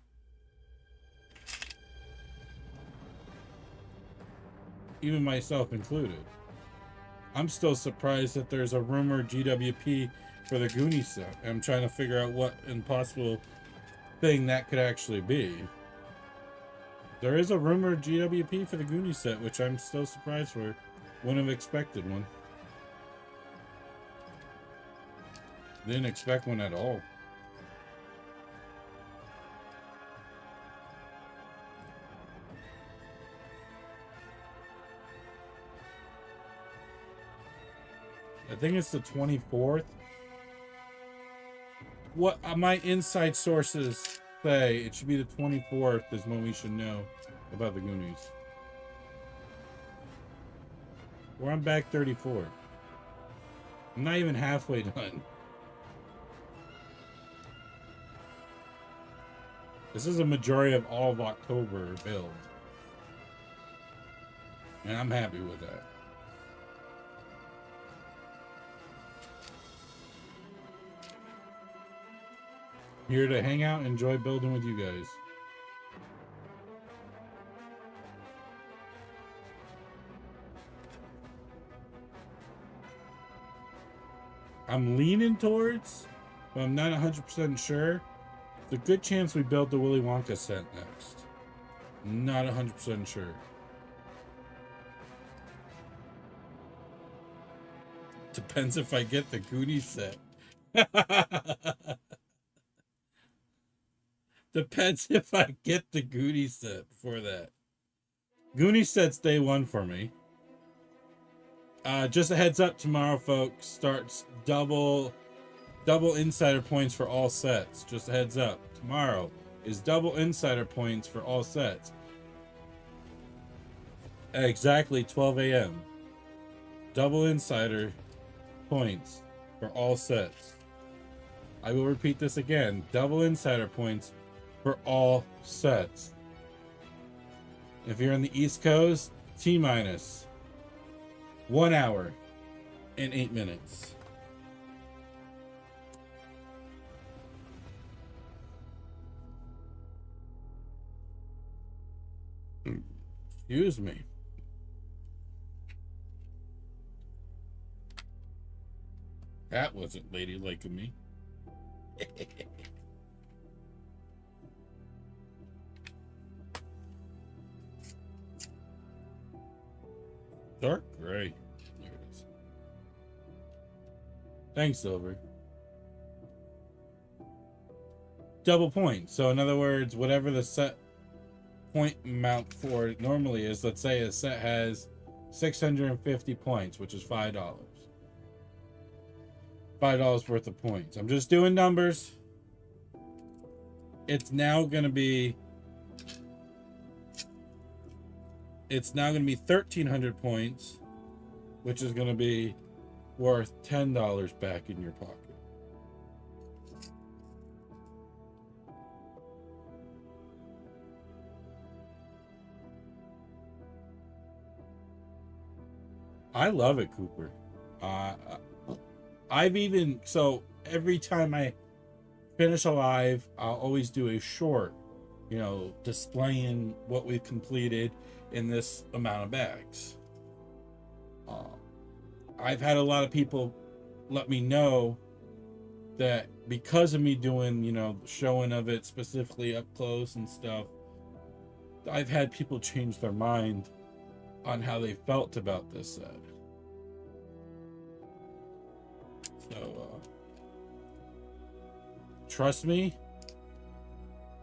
Even myself included. I'm still surprised that there's a rumored GWP for the Goonies set. I'm trying to figure out what impossible thing that could actually be. There is a rumored GWP for the Goonies set, which I'm still surprised for. Wouldn't have expected one. Didn't expect one at all. I think it's the 24th. What my inside sources say, it should be the 24th is when we should know about the Goonies. We're on back 34. I'm not even halfway done. This is a majority of all of October build. And I'm happy with that. Here to hang out and enjoy building with you guys. I'm leaning towards, but I'm not 100% sure. There's a good chance we build the Willy Wonka set next. Not 100% sure. Depends if I get the Goonies set. Depends if I get the Goonies set for that. Goonie sets day one for me. Just a heads up, tomorrow, folks, starts double insider points for all sets. Just a heads up. Tomorrow is double insider points for all sets. At exactly 12 a.m. Double insider points for all sets. I will repeat this again. Double insider points for all sets. If you're in the East Coast, T-minus 1 hour and 8 minutes. Excuse me. That wasn't ladylike of me. Dark gray. There it is. Thanks, Silver. Double point. So in other words, whatever the set point amount for it normally is, let's say a set has 650 points, which is $5. $5 worth of points. I'm just doing numbers. It's now going to be 1,300 points, which is going to be worth $10 back in your pocket. I love it, Cooper. I've even, so every time I finish a live, I'll always do a short, displaying what we've completed in this amount of bags. I've had a lot of people let me know that because of me doing, showing of it specifically up close and stuff, I've had people change their mind on how they felt about this set. So, trust me,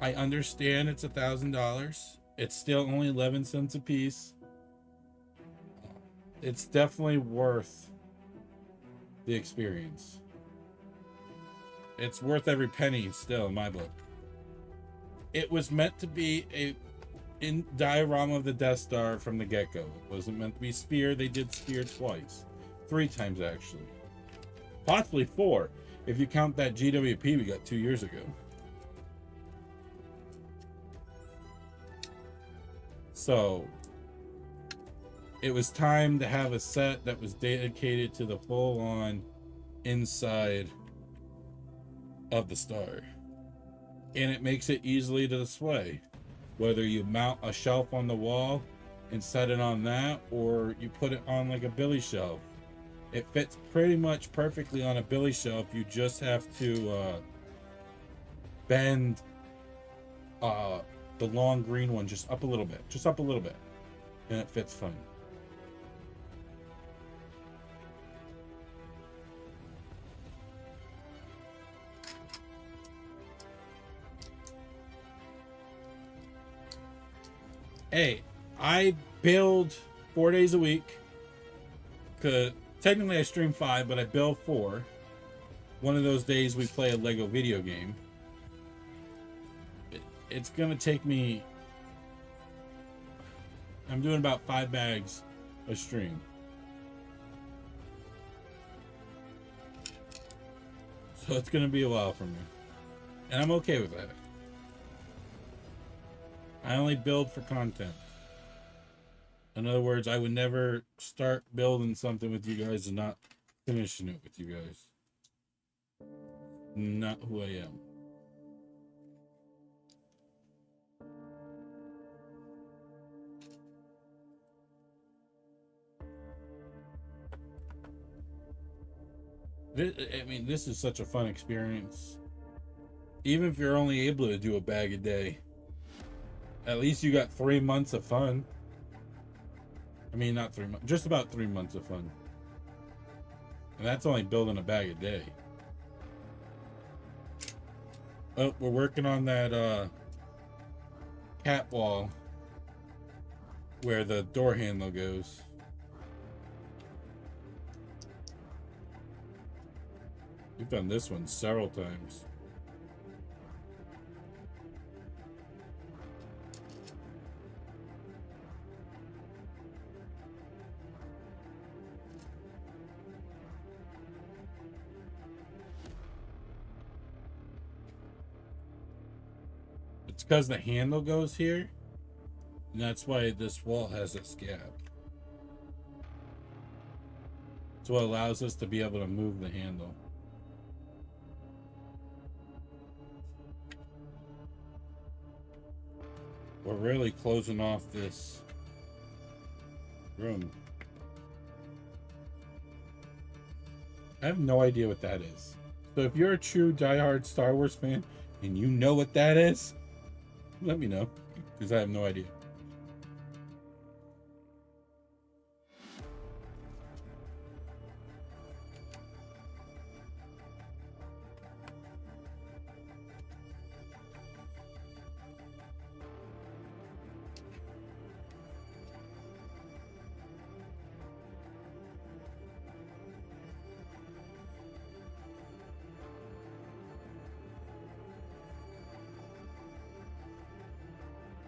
I understand it's $1,000. It's still only 11 cents a piece. It's definitely worth the experience. It's worth every penny still in my book. It was meant to be in diorama of the Death Star from the get-go. It wasn't meant to be Sphere. They did Sphere twice. 3 times, actually. Possibly 4, if you count that GWP we got 2 years ago. So, it was time to have a set that was dedicated to the full-on inside of the star. And it makes it easily to display. Whether you mount a shelf on the wall and set it on that, or you put it on like a billy shelf. It fits pretty much perfectly on a billy shelf. You just have to bend the long green one just up a little bit. Just up a little bit. And it fits fine. Hey, I build 4 days a week. Cause technically I stream 5, but I build 4. One of those days we play a Lego video game. It's gonna take me, I'm doing about 5 bags a stream. So it's gonna be a while for me. And I'm okay with that. I only build for content. In other words, I would never start building something with you guys and not finishing it with you guys. Not who I am. This is such a fun experience. Even if you're only able to do a bag a day, at least you got 3 months of fun. I mean, not 3 months, just about 3 months of fun. And that's only building a bag a day. Oh, we're working on that cat wall where the door handle goes. We've done this one several times. It's because the handle goes here, and that's why this wall has this gap. It's what allows us to be able to move the handle. We're really closing off this room. I have no idea what that is. So if you're a true diehard Star Wars fan and you know what that is, let me know, because I have no idea.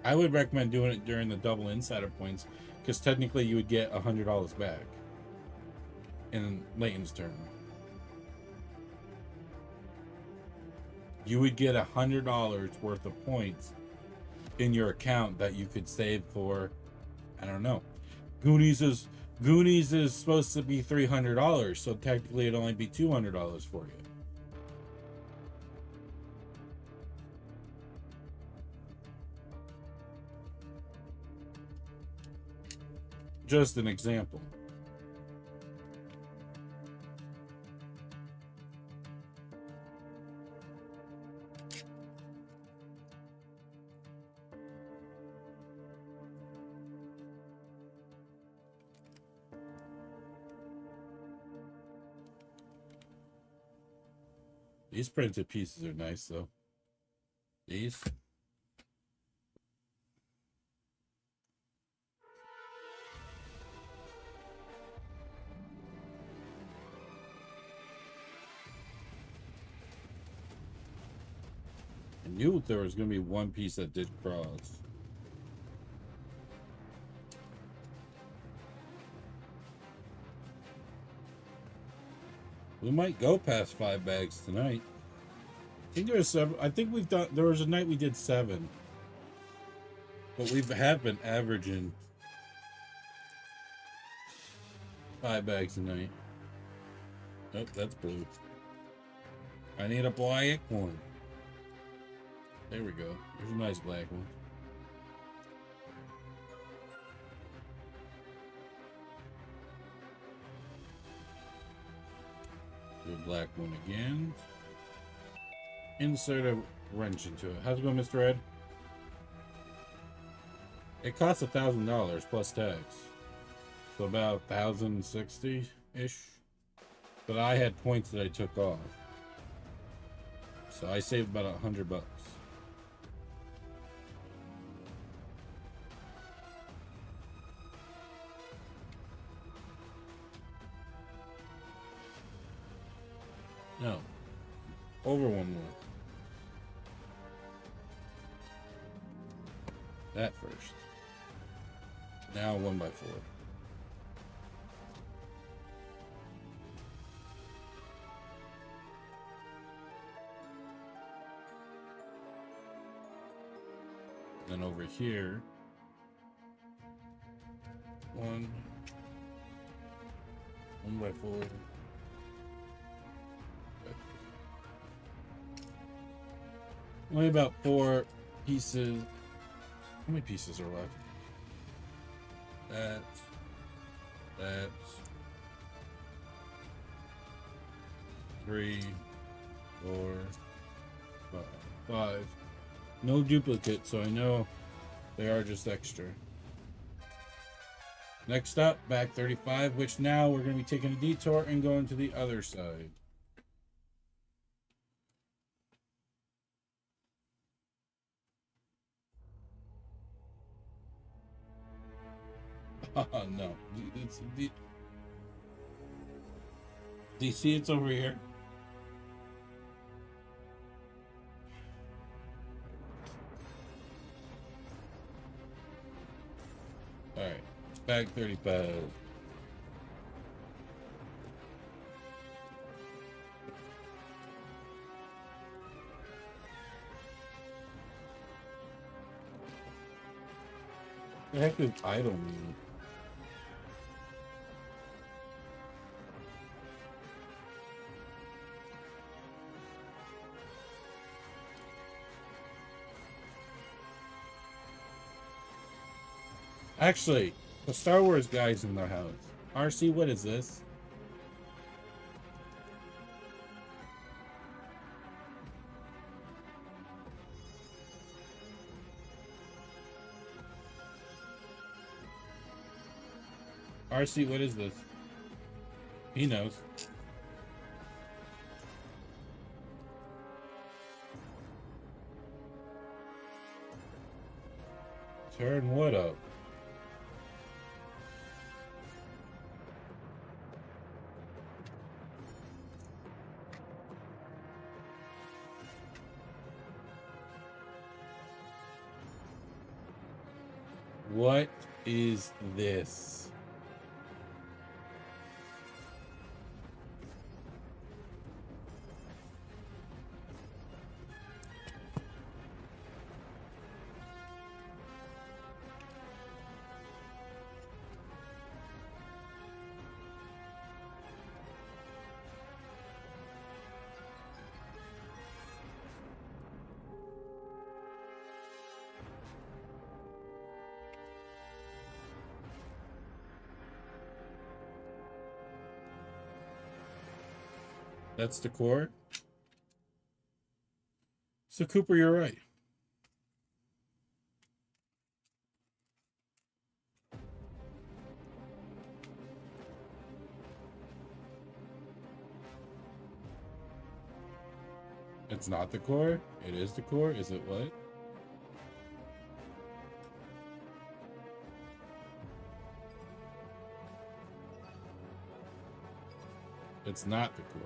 I would recommend doing it during the double insider points, because technically you would get $100 back in Leighton's turn. You would get $100 worth of points in your account that you could save for, I don't know. Goonies is supposed to be $300, so technically it'd only be $200 for you. Just an example. These printed pieces are nice though. These. I knew there was going to be one piece that did cross. We might go past 5 bags tonight. I think there was 7. I think we've done. There was a night we did 7, but we have been averaging 5 bags a night. Oh, that's blue. I need a black one. There we go. There's a nice black one. Do a black one again. Insert a wrench into it. How's it going, Mr. Ed? It costs $1,000 plus tax. So about 1,060-ish. But I had points that I took off. So I saved about $100. No. Over one more. That first. Now 1x4. Then over here, 1x4. Only about 4 pieces. How many pieces are left? That's 3, 4, 5. No duplicate, so I know they are just extra. Next up, back 35, which now we're going to be taking a detour and going to the other side. No. Do you see it's over here? Alright. Bag 35. The heck is idle mean? Actually, the Star Wars guys in the house. RC, what is this? RC, what is this? He knows. Turn what up? What is this? That's the core. So Cooper, you're right. It's not the core. It is the core. Is it what? It's not the core.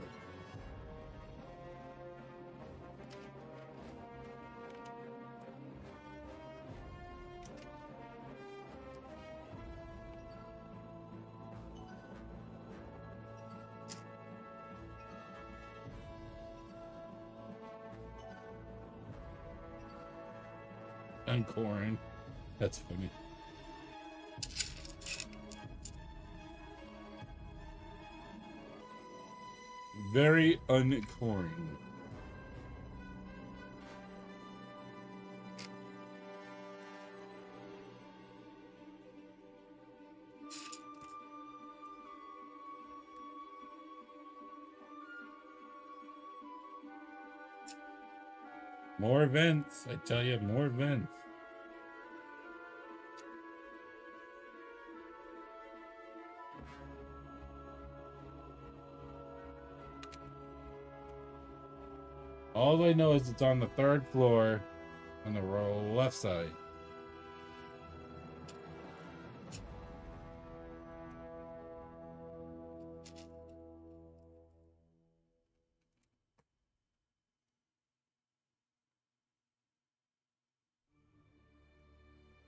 Uncoring. That's funny. Very uncoring. More events. I tell you, more events. All I know is it's on the 3rd floor on the left side.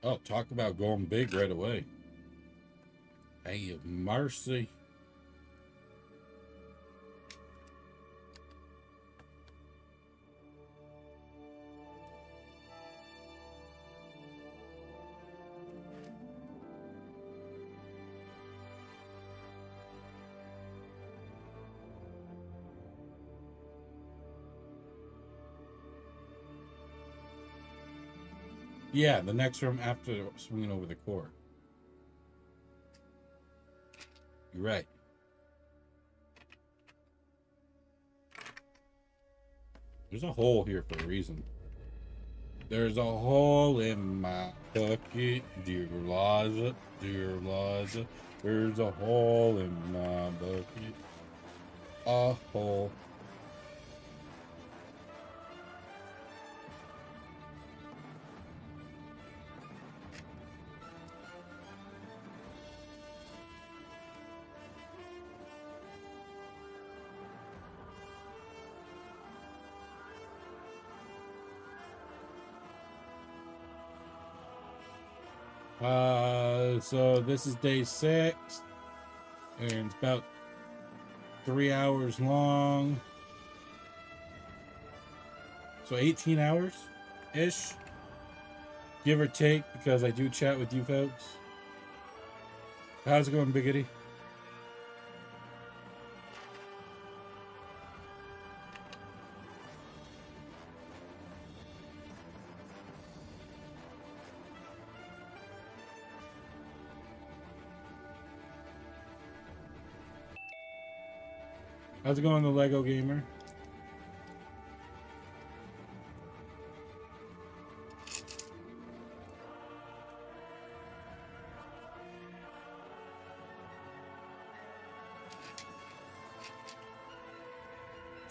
Oh, talk about going big right away. Hey, mercy. Yeah, the next room after swinging over the core. You're right. There's a hole here for a reason. There's a hole in my bucket, dear Liza, dear Liza. There's a hole in my bucket. A hole. So this is day 6, and it's about 3 hours long. So 18 hours ish, give or take, because I do chat with you folks. How's it going, Biggity? How's it going, the Lego Gamer?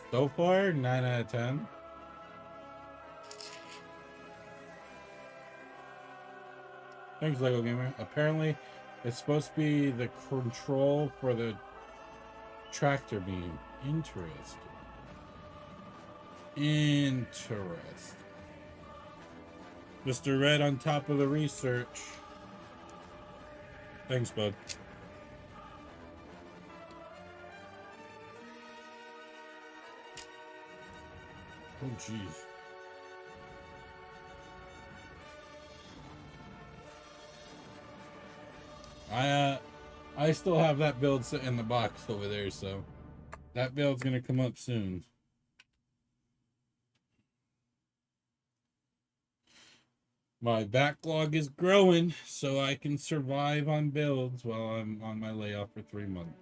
So far, 9 out of 10. Thanks, Lego Gamer. Apparently, it's supposed to be the control for the tractor beam. Interesting. Interesting. Mr. Red on top of the research. Thanks, bud. Oh, jeez. I still have that build sitting in the box over there, so that build's gonna come up soon. My backlog is growing, so I can survive on builds while I'm on my layoff for 3 months.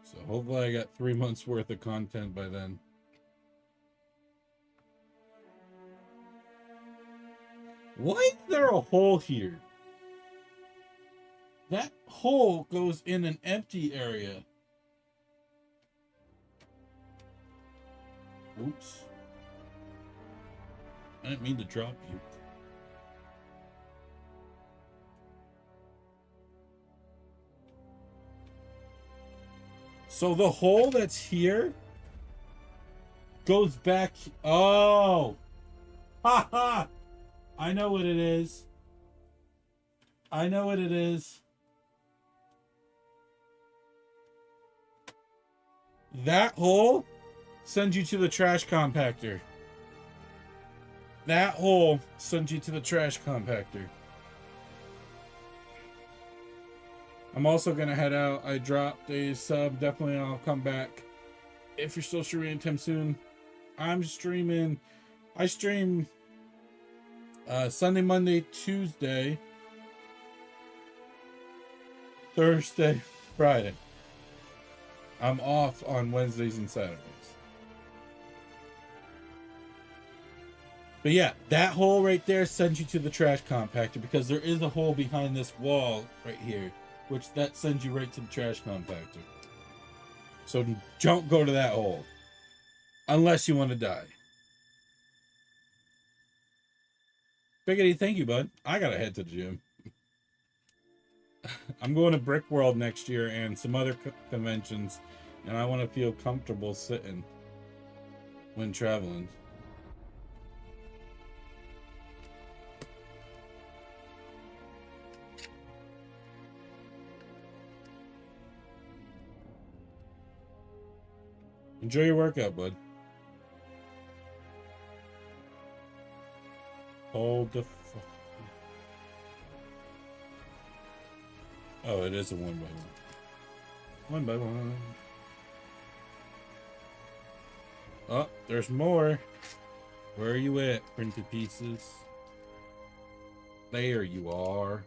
So hopefully I got 3 months worth of content by then. Why is there a hole here? That hole goes in an empty area. Oops. I didn't mean to drop you. So the hole that's here goes back. Oh! Ha ha! I know what it is. I know what it is. That hole sends you to the trash compactor. That hole sends you to the trash compactor. I'm also going to head out. I dropped a sub. Definitely I'll come back. If you're still streaming anytime soon, I'm streaming. I stream Sunday, Monday, Tuesday, Thursday, Friday. I'm off on Wednesdays and Saturdays. But yeah, that hole right there sends you to the trash compactor, because there is a hole behind this wall right here, which that sends you right to the trash compactor. So don't go to that hole unless you want to die. Biggity, thank you, bud. I gotta head to the gym. I'm going to Brick World next year and some other conventions, and I want to feel comfortable sitting when traveling. Enjoy your workout, bud. Hold the fuck. Oh, it is a 1 by 1. 1 by 1. Oh, there's more. Where are you at, printed pieces? There you are.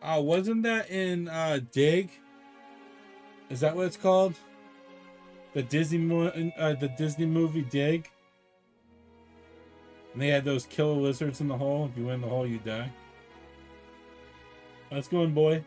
Oh, wasn't that in Dig? Is that what it's called? The Disney movie Dig? And they had those killer lizards in the hole. If you went in the hole, you die. Let's go in, boy.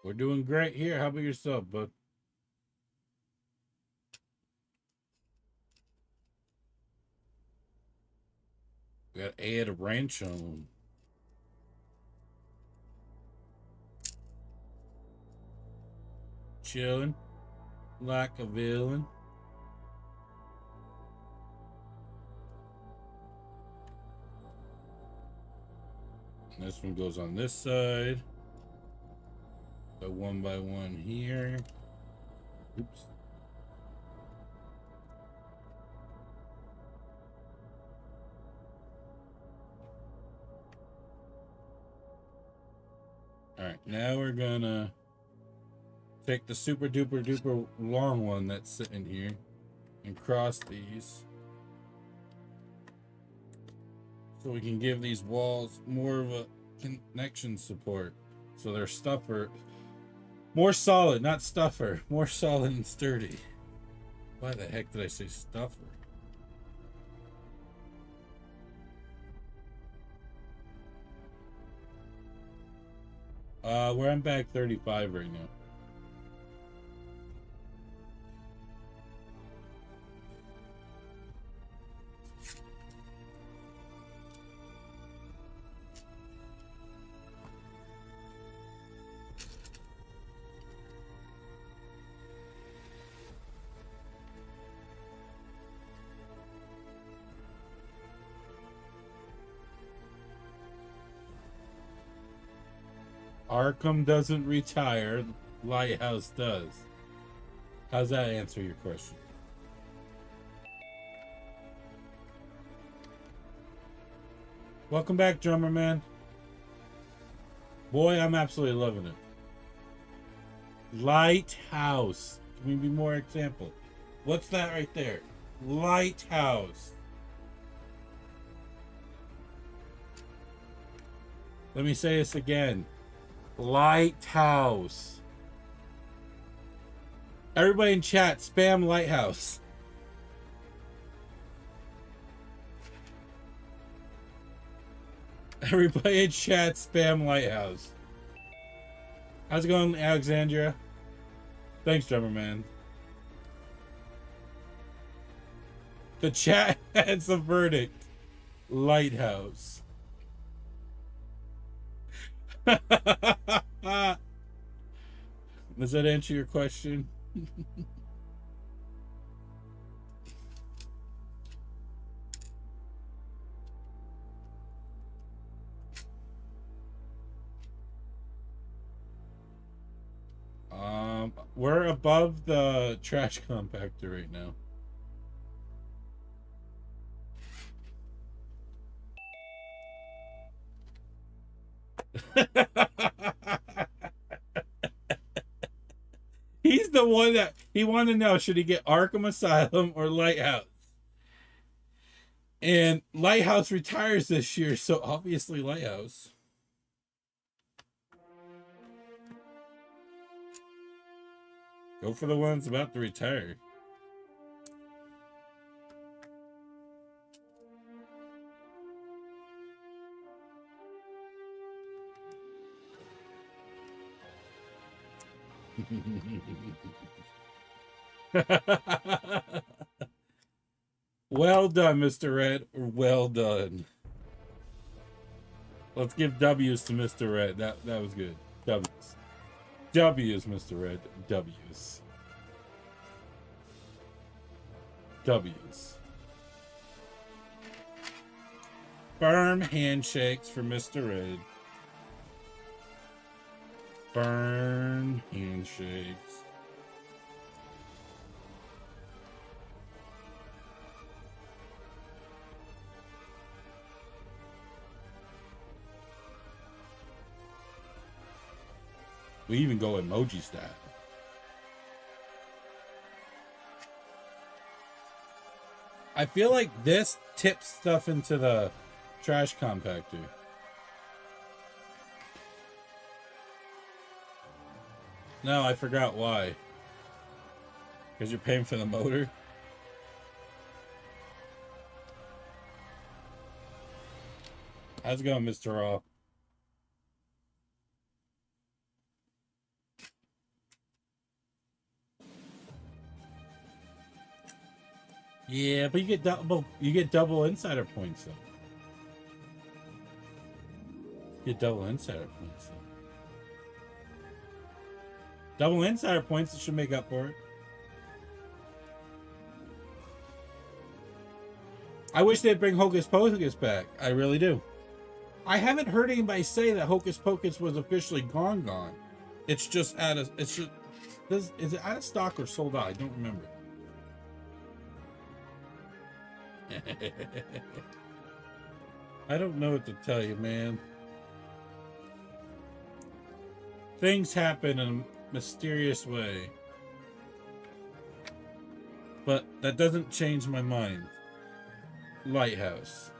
We're doing great here. How about yourself, bud? We got Ed Ranch on. Chilling like a villain. This one goes on this side. So one by one here. Oops. Alright, now we're gonna take the super duper duper long one that's sitting here and cross these so we can give these walls more of a connection support. So they're stuffer, more solid, not stuffer, more solid and sturdy. Why the heck did I say stuffer? We're on back 35 right now. Arkham doesn't retire, Lighthouse does. How's that answer your question? Welcome back, drummer man. Boy, I'm absolutely loving it. Lighthouse. Can we be more example? What's that right there? Lighthouse. Let me say this again. Lighthouse. Everybody in chat, spam lighthouse. Everybody in chat, spam lighthouse. How's it going, Alexandria? Thanks, drummer man. The chat has the verdict. Lighthouse. Does that answer your question? We're above the trash compactor right now. He's the one that he wanted to know, should he get Arkham Asylum or Lighthouse? And Lighthouse retires this year, so obviously Lighthouse. Go for the ones about to retire. Well done, Mr. Red. Well done. Let's give W's to Mr. Red. That was good. W's. W's, Mr. Red. W's. W's. Firm handshakes for Mr. Red. Firm handshakes. We even go emoji style. I feel like this tips stuff into the trash compactor. No, I forgot why. Because you're paying for the motor. How's it going, Mr. Raw? Yeah, but you get double insider points though. You get double insider points though. Double insider points should make up for it. I wish they'd bring Hocus Pocus back. I really do. I haven't heard anybody say that Hocus Pocus was officially gone. It's just out of is it out of stock or sold out? I don't remember. I don't know what to tell you, man. Things happen in a mysterious way. But that doesn't change my mind. Lighthouse.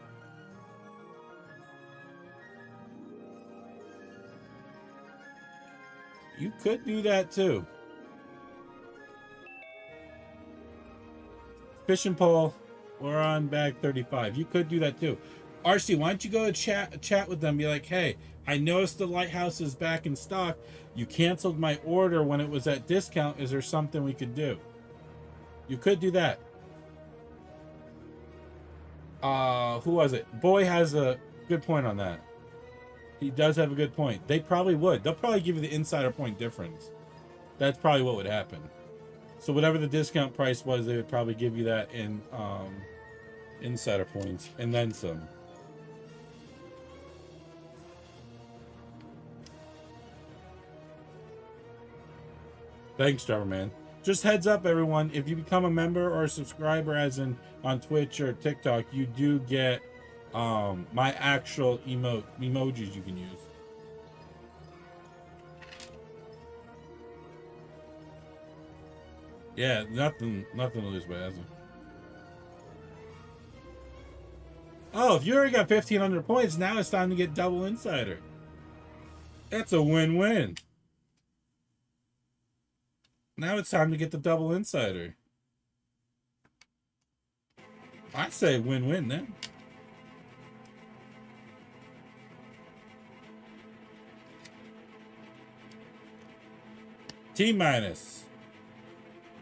You could do that too. Fishing pole. We're on bag 35. You could do that too. RC, why don't you go chat with them? Be like, hey, I noticed the lighthouse is back in stock. You canceled my order when it was at discount. Is there something we could do? You could do that. Who was it? Boy has a good point on that. He does have a good point. They probably would. They'll probably give you the insider point difference. That's probably what would happen. So whatever the discount price was, they would probably give you that in insider points and then some. Thanks, Trevor, man. Just heads up, everyone. If you become a member or a subscriber, as in on Twitch or TikTok, you do get my actual emojis you can use. Yeah, nothing to lose by, hasn't. Oh, if you already got 1,500 points, now it's time to get double insider. That's a win-win. Now it's time to get the double insider. I say win-win then. T-minus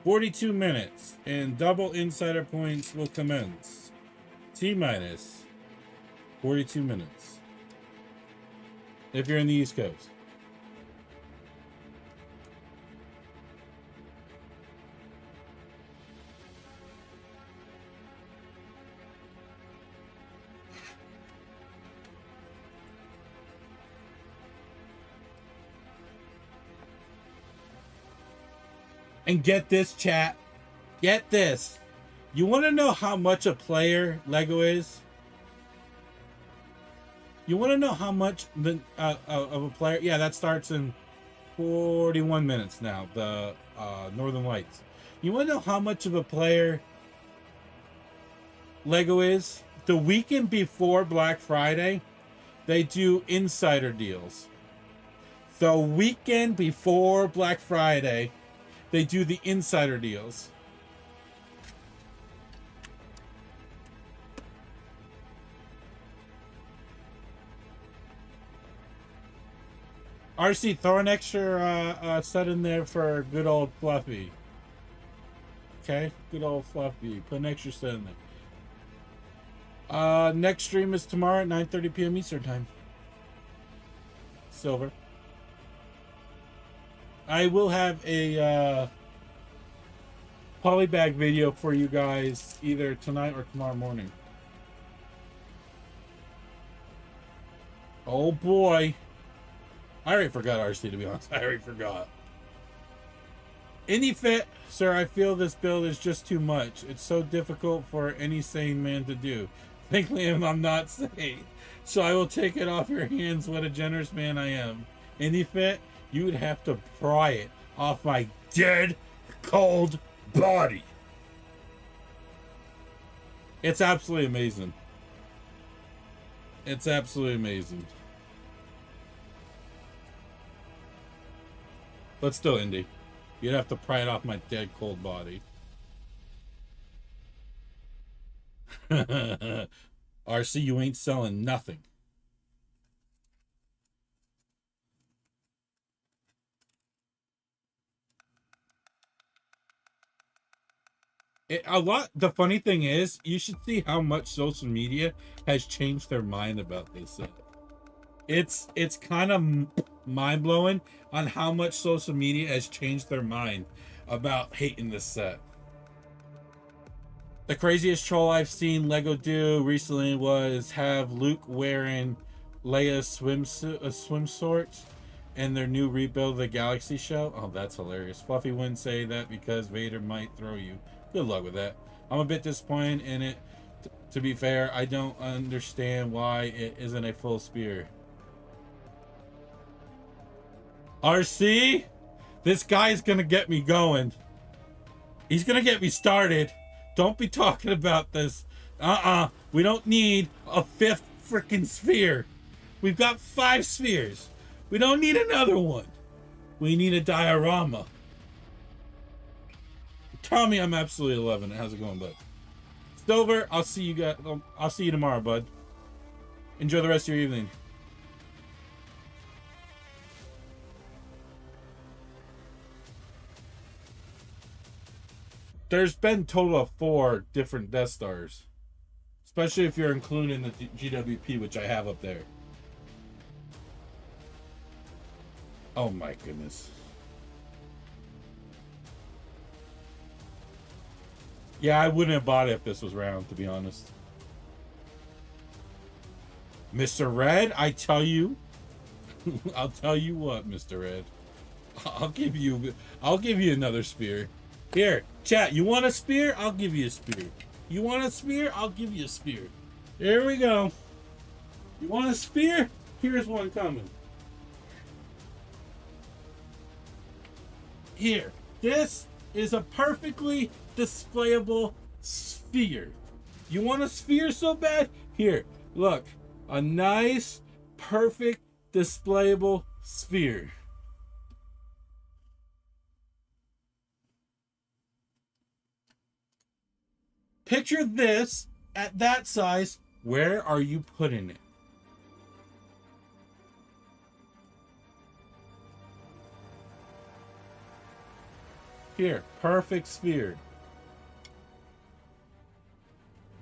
42 minutes and double insider points will commence. T-minus 42 minutes. If you're in the East Coast. And get this, chat. Get this. You want to know how much a player Lego is? You want to know how much the of a player? Yeah, that starts in 41 minutes now. The Northern Lights. You want to know how much of a player Lego is? The weekend before Black Friday, they do insider deals. The weekend before Black Friday, they do the insider deals. RC, throw an extra set in there for good old Fluffy. Okay, good old Fluffy. Put an extra set in there. Next stream is tomorrow at 9:30 p.m. Eastern time. Silver. I will have a polybag video for you guys either tonight or tomorrow morning. Oh boy. I already forgot RC, to be honest. I already forgot. Any fit, sir, I feel this build is just too much. It's so difficult for any sane man to do. Thankfully, I'm not sane. So I will take it off your hands. What a generous man I am. Any fit, you would have to pry it off my dead, cold body. It's absolutely amazing. It's absolutely amazing. But still, Indy, you'd have to pry it off my dead, cold body. RC, you ain't selling nothing. A lot. The funny thing is, you should see how much social media has changed their mind about this set. It's kind of mind blowing on how much social media has changed their mind about hating this set. The craziest troll I've seen Lego do recently was have Luke wearing Leia's swim shorts in their new rebuild of the Galaxy show. Oh, that's hilarious. Fluffy wouldn't say that because Vader might throw you. Good luck with that. I'm a bit disappointed in it. To be fair, I don't understand why it isn't a full spear. RC, this guy's gonna get me going. He's gonna get me started. Don't be talking about this. We don't need a 5th freaking sphere. We've got 5 spheres. We don't need another one. We need a diorama. Tommy, I'm absolutely loving it. How's it going, bud? Stover, I'll see you guys. I'll see you tomorrow, bud. Enjoy the rest of your evening. There's been total of 4 different Death Stars. Especially if you're including the GWP, which I have up there. Oh my goodness. Yeah, I wouldn't have bought it if this was round, to be honest. Mr. Red, I tell you. I'll tell you what, Mr. Red. I'll give you another spear. Here, chat, you want a spear? I'll give you a spear. You want a spear? I'll give you a spear. Here we go. You want a spear? Here's one coming. Here. This is a perfectly displayable sphere. You want a sphere so bad? Here, look. A nice, perfect, displayable sphere. Picture this at that size. Where are you putting it? Here, perfect sphere.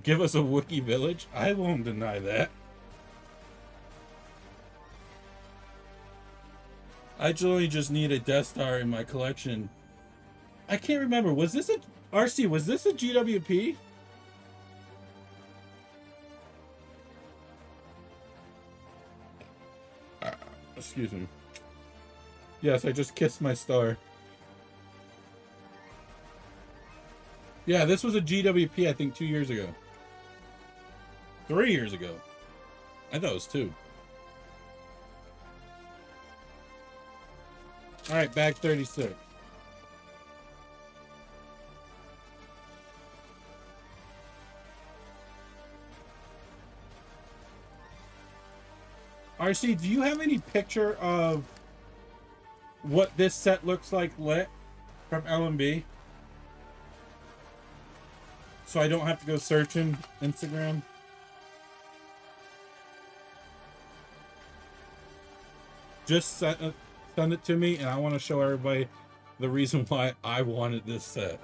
Give us a Wookiee village? I won't deny that. I actually just need a Death Star in my collection. I can't remember. Was this a... RC, was this a GWP? Excuse me. Yes, I just kissed my star. Yeah, this was a GWP, I think, 2 years ago. 3 years ago. I thought it was 2. Alright, bag 36. RC, do you have any picture of what this set looks like lit from LMB? So I don't have to go searching Instagram? Just send it to me, and I want to show everybody the reason why I wanted this set.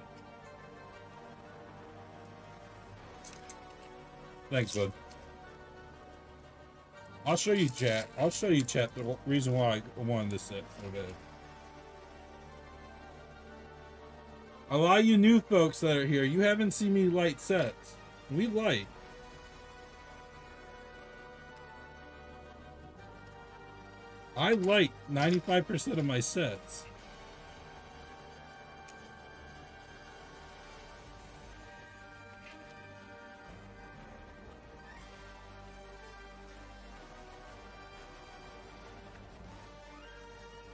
Thanks, bud. I'll show you chat. I'll show you chat the reason why I wanted this set so bad. A lot of you new folks that are here, you haven't seen me light sets. We light. I light 95% of my sets.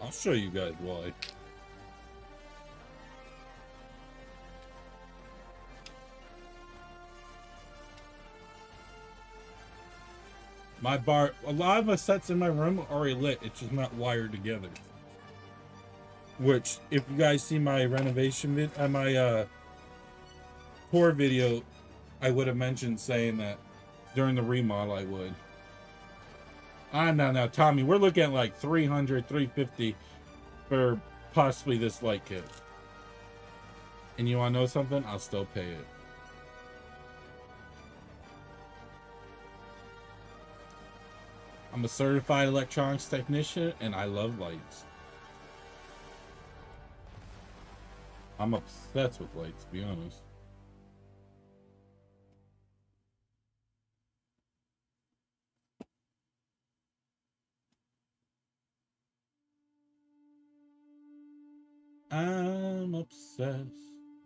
I'll show you guys why. A lot of my sets in my room are already lit. It's just not wired together. Which, if you guys see my renovation vid, my tour video, I would have mentioned saying that during the remodel I would. No, Tommy, we're looking at like 300, 350 for possibly this light kit. And you want to know something? I'll still pay it. I'm a certified electronics technician, and I love lights. I'm obsessed with lights, to be honest. I'm obsessed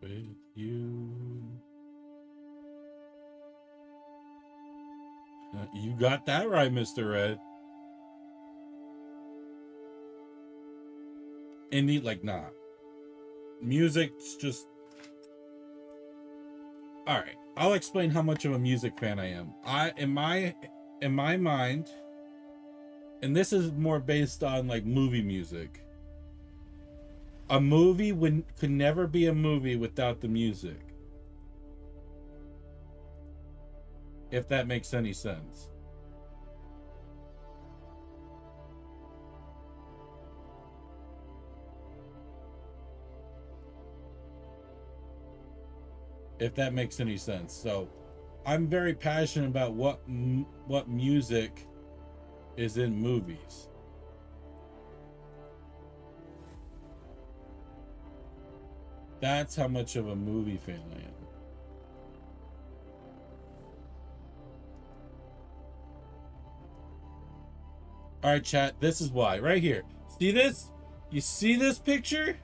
with you. You got that right, Mr. Red. Indie, like, nah. Music's just... Alright, I'll explain how much of a music fan I am. In my mind, and this is more based on, like, movie music. A movie could never be a movie without the music. If that makes any sense. If that makes any sense. So, I'm very passionate about what music is in movies. That's how much of a movie fan I am. All right, chat. This is why. Right here. See this? You see this picture?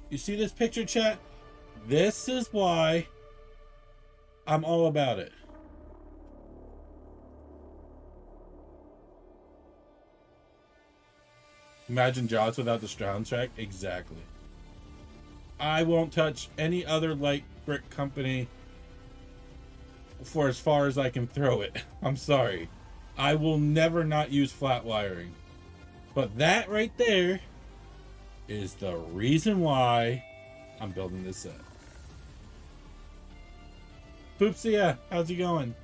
You see this picture, chat? This is why I'm all about it. Imagine Jaws without the soundtrack. Exactly. I won't touch any other light brick company for as far as I can throw it. I'm sorry. I will never not use flat wiring. But that right there is the reason why I'm building this set. Poopsia, how's it going?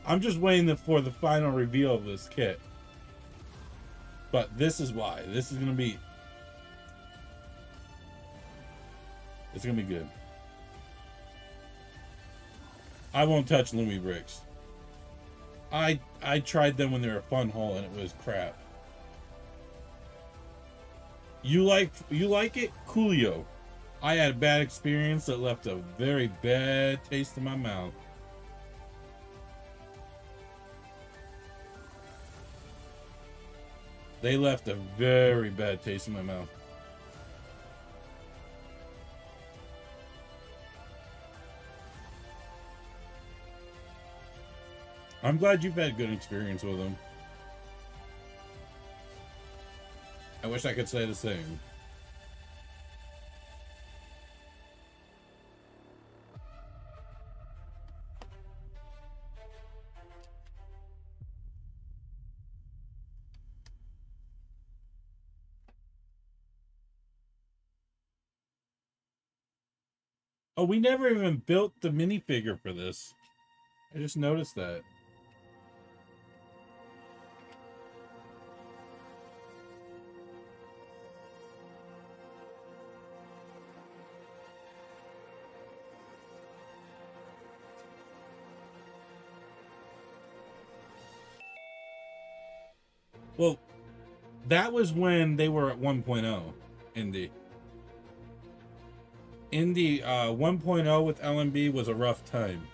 I'm just waiting for the final reveal of this kit. But this is why. This is going to be... It's going to be good. I won't touch Lumi bricks. I tried them when they were a fun hole and it was crap. You like it? Coolio. I had a bad experience that left a very bad taste in my mouth. They left a very bad taste in my mouth. I'm glad you've had a good experience with them. I wish I could say the same. Oh, we never even built the minifigure for this. I just noticed that. Well, that was when they were at 1.0 Indie. Indie 1.0 with LMB was a rough time.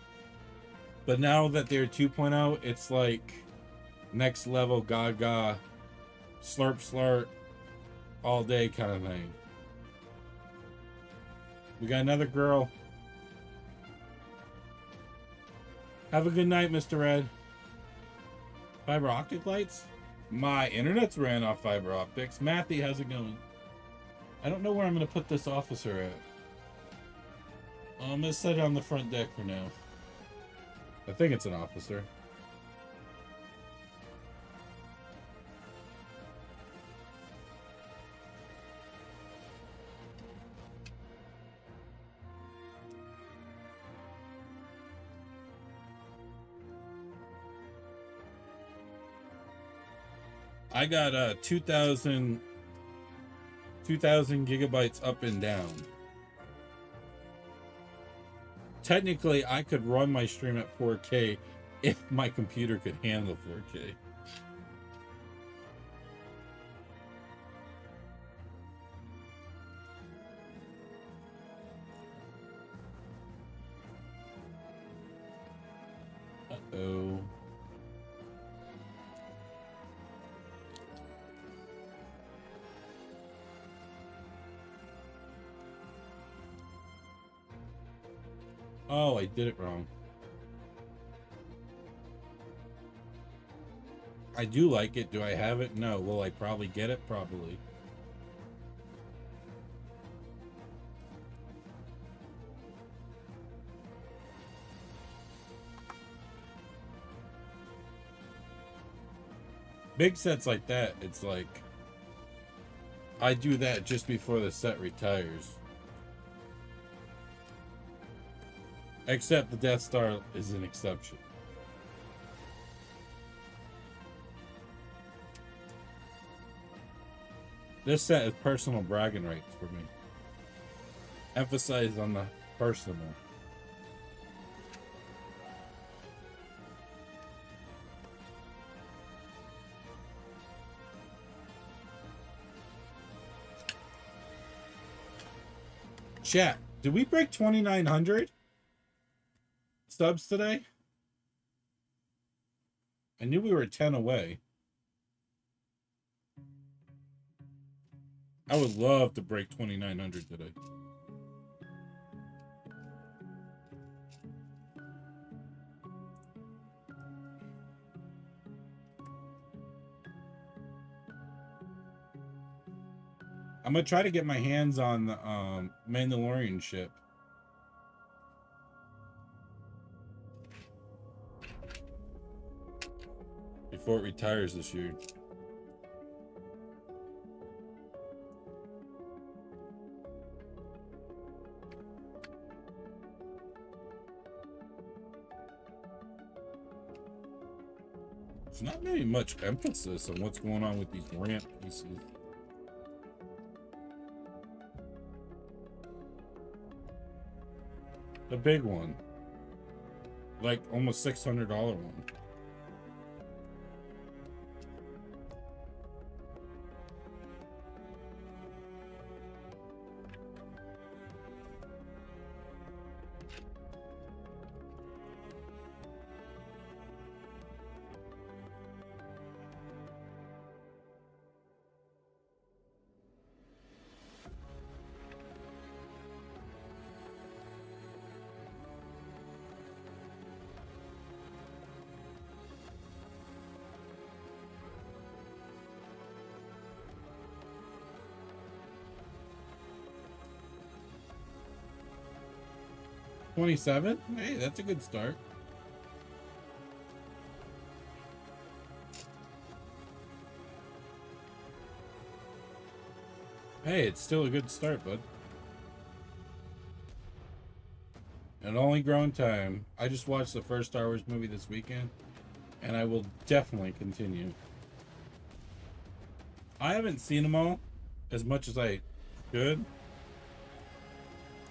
But now that they're 2.0, it's like next level gaga, slurp slurp, all day kind of thing. We got another girl. Have a good night, Mr. Red. Fiber optic lights? My internet's ran off fiber optics. Matthew, how's it going? I don't know where I'm going to put this officer at. I'm going to set it on the front deck for now. I think it's an officer. I got 2,000 gigabytes up and down. Technically, I could run my stream at 4K if my computer could handle 4K. Uh-oh. Oh, I did it wrong. I do like it. Do I have it? No. Will I probably get it? Probably. Big sets like that, it's like I do that just before the set retires. Except the Death Star is an exception. This set is personal bragging rights for me. Emphasize on the personal. Chat, did we break 2,900 subs today? I knew we were 10 away. I would love to break 2,900 today. I'm gonna try to get my hands on the Mandalorian ship. Before it retires this year. There's not really much emphasis on what's going on with these ramp pieces. The big one. Like almost $600 one. $27? Hey, that's a good start. Hey, it's still a good start, bud. And only grown time. I just watched the first Star Wars movie this weekend, and I will definitely continue. I haven't seen them all as much as I should.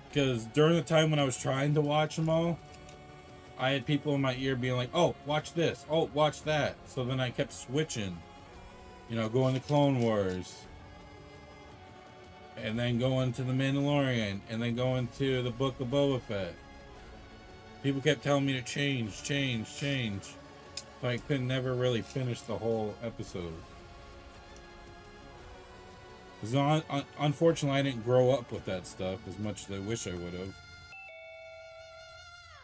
Because during the time when I was trying to watch them all, I had people in my ear being like, oh, watch this. Oh, watch that. So then I kept switching. You know, going to Clone Wars. And then going to The Mandalorian. And then going to the Book of Boba Fett. People kept telling me to change. So I could never really finish the whole episode. Because unfortunately, I didn't grow up with that stuff as much as I wish I would have.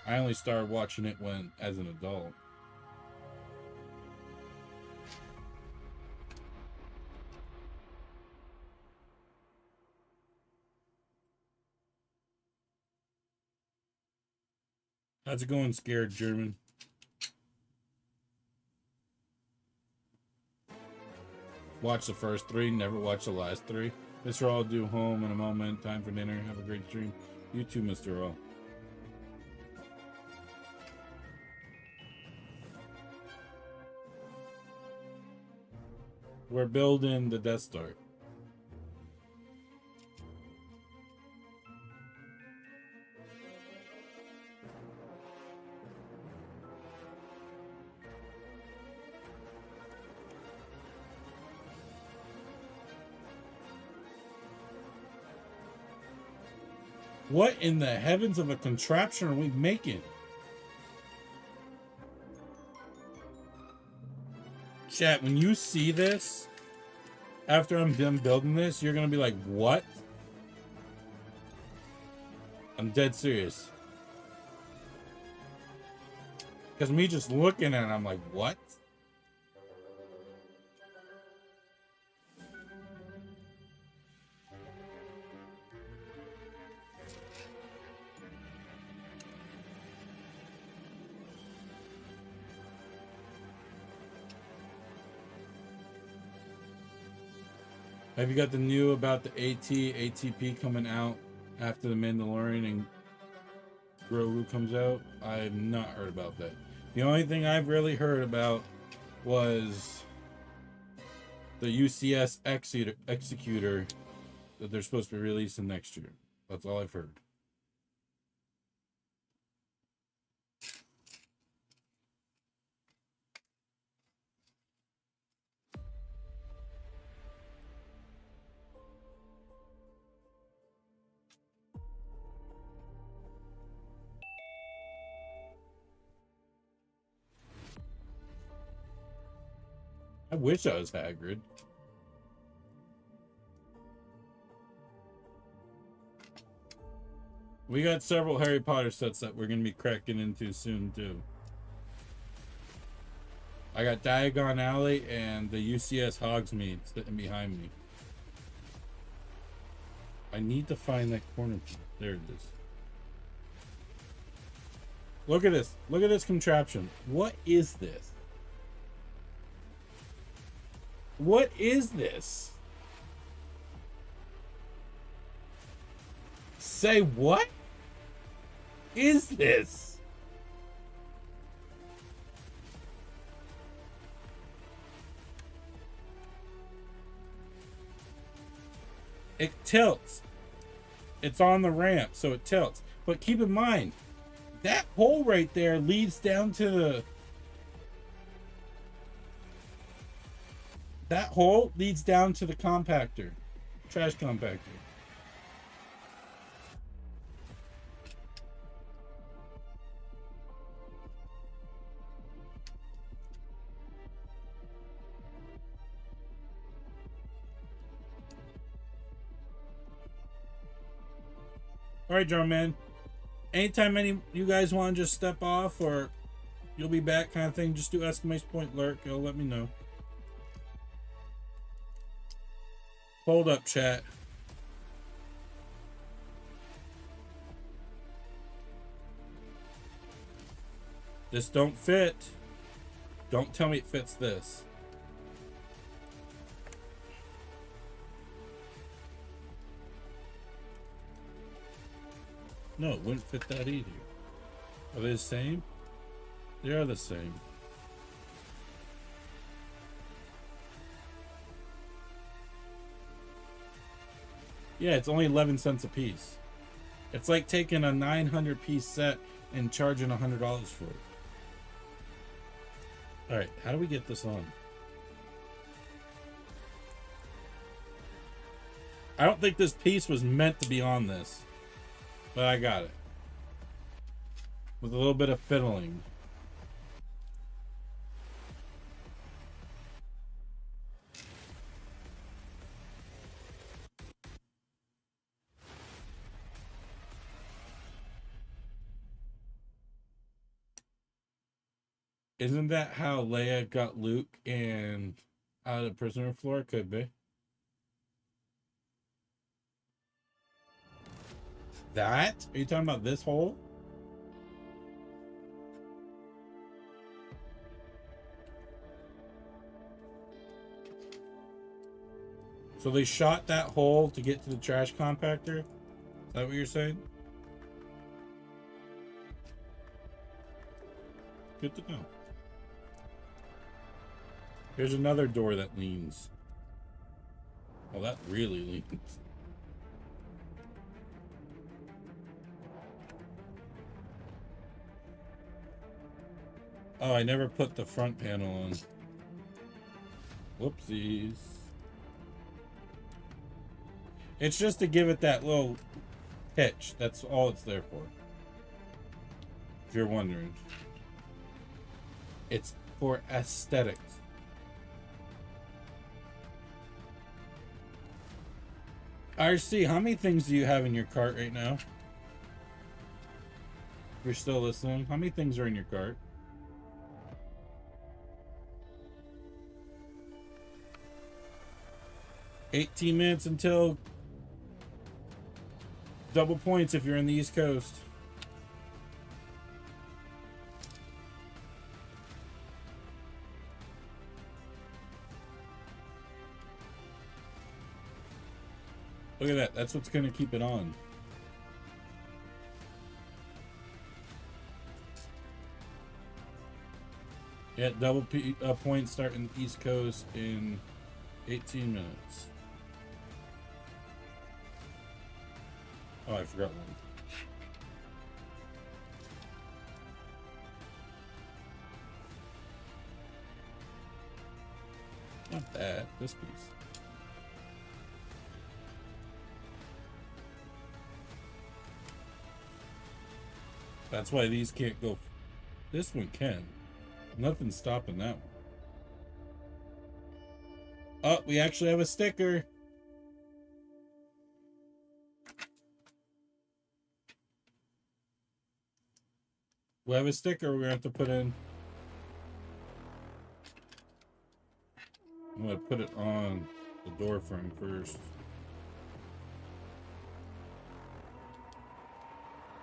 I only started watching it as an adult. How's it going, Scared German? Watch the first three, never watch the last three. Mr. All due home in a moment. Time for dinner. Have a great stream. You too, Mr. All. We're building the Death Star. What in the heavens of a contraption are we making? Chat, when you see this, after I'm done building this, you're going to be like, what? I'm dead serious. Because me just looking at it, I'm like, what? Have you got the new about the ATP coming out after the Mandalorian and Grogu comes out? I've not heard about that. The only thing I've really heard about was the UCS Executor that they're supposed to be releasing next year. That's all I've heard. I wish I was Hagrid. We got several Harry Potter sets that we're going to be cracking into soon, too. I got Diagon Alley and the UCS Hogsmeade sitting behind me. I need to find that corner. There it is. Look at this. Look at this contraption. What is this? What is this? Say what is this? It tilts. It's on the ramp, so it tilts. But keep in mind, that hole right there leads down to the... That hole leads down to the compactor. Trash compactor. Alright, Drum Man. Anytime you guys want to just step off or you'll be back kind of thing, just do exclamation point lurk. It'll let me know. Hold up, chat. This don't fit. Don't tell me it fits this. No, it wouldn't fit that either. Are they the same? They are the same. Yeah, it's only 11 cents a piece. It's like taking a 900 piece set and charging $100 for it. Alright, how do we get this on? I don't think this piece was meant to be on this. But I got it. With a little bit of fiddling. Isn't that how Leia got Luke and out of the prisoner floor? Could be. That? Are you talking about this hole? So they shot that hole to get to the trash compactor? Is that what you're saying? Good to know. Here's another door that leans. Oh, that really leans. Oh, I never put the front panel on. Whoopsies. It's just to give it that little pitch. That's all it's there for. If you're wondering. It's for aesthetics. RC, how many things do you have in your cart right now? If you're still listening, how many things are in your cart? $18 until double points if you're in the East Coast. Look at that. That's what's going to keep it on. Yeah, double points starting East Coast in 18 minutes. Oh, I forgot one. Not bad. This piece. That's why these can't go. This one can. Nothing's stopping that one. Oh, we actually have a sticker. We have a sticker we're going to have to put in. I'm going to put it on the door frame first.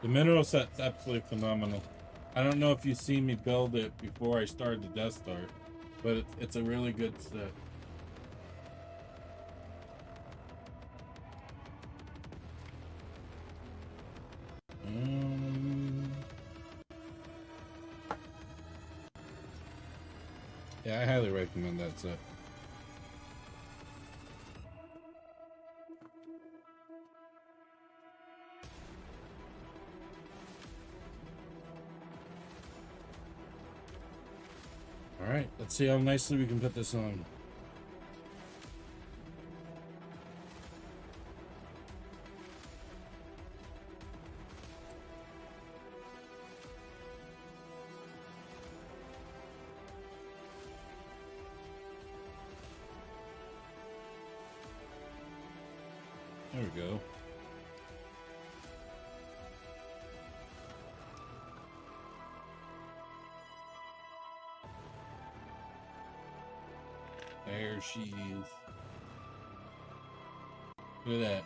The mineral set's absolutely phenomenal. I don't know if you've seen me build it before I started the Death Star, but it's a really good set. Yeah, I highly recommend that set. Alright, let's see how nicely we can put this on. There we go. There she is. Look at that.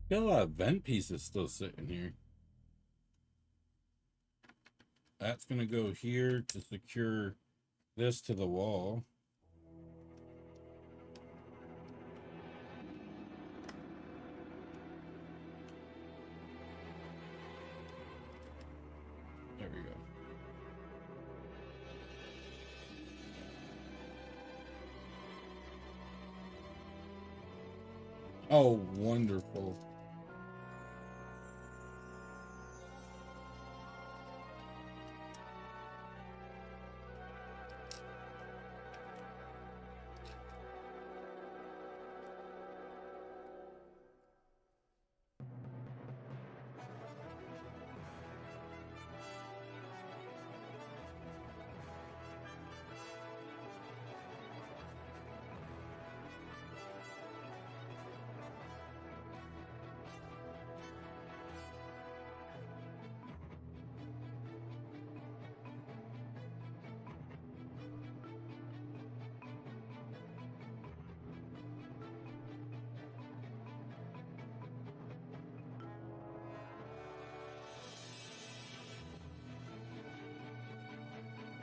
Got a lot of vent pieces still sitting here. That's going to go here to secure this to the wall. There we go. Oh, wonderful.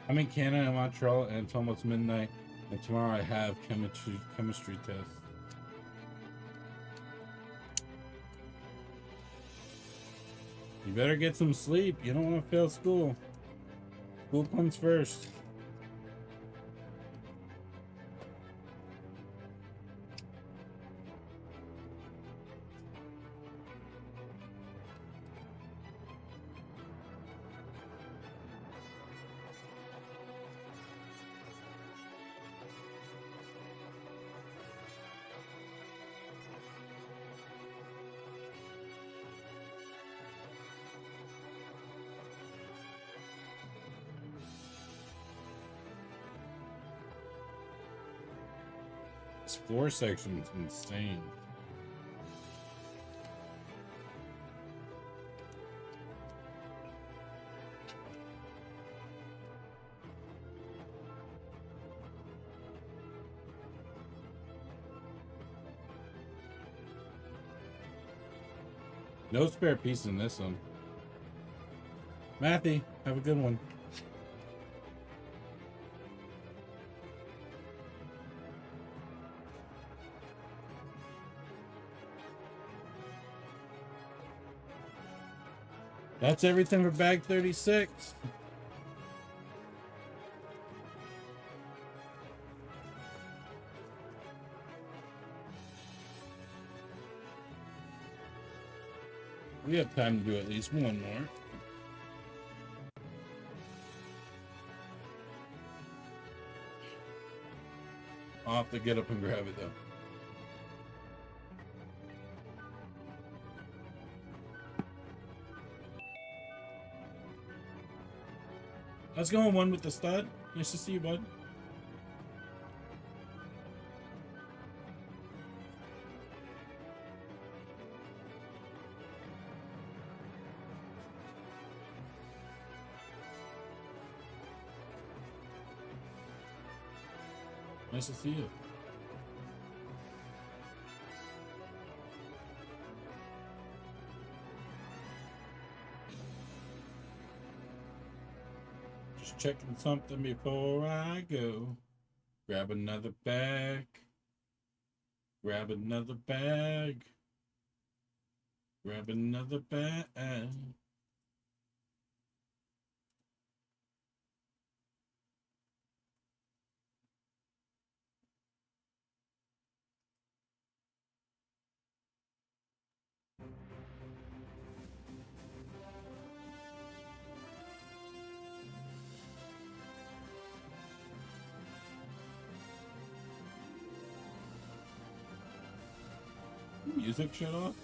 I'm in Canada, Montreal, and it's almost midnight. And tomorrow I have chemistry test. You better get some sleep. You don't want to fail school. School comes first. This floor section is insane. No spare piece in this one. Matthew, have a good one. That's everything for bag 36. We have time to do at least one more. I'll have to get up and grab it though. Let's go on one with the stud. Nice to see you, bud. Nice to see you. Just checking something before I go. Grab another bag. Grab another bag. Grab another bag. Music shut off?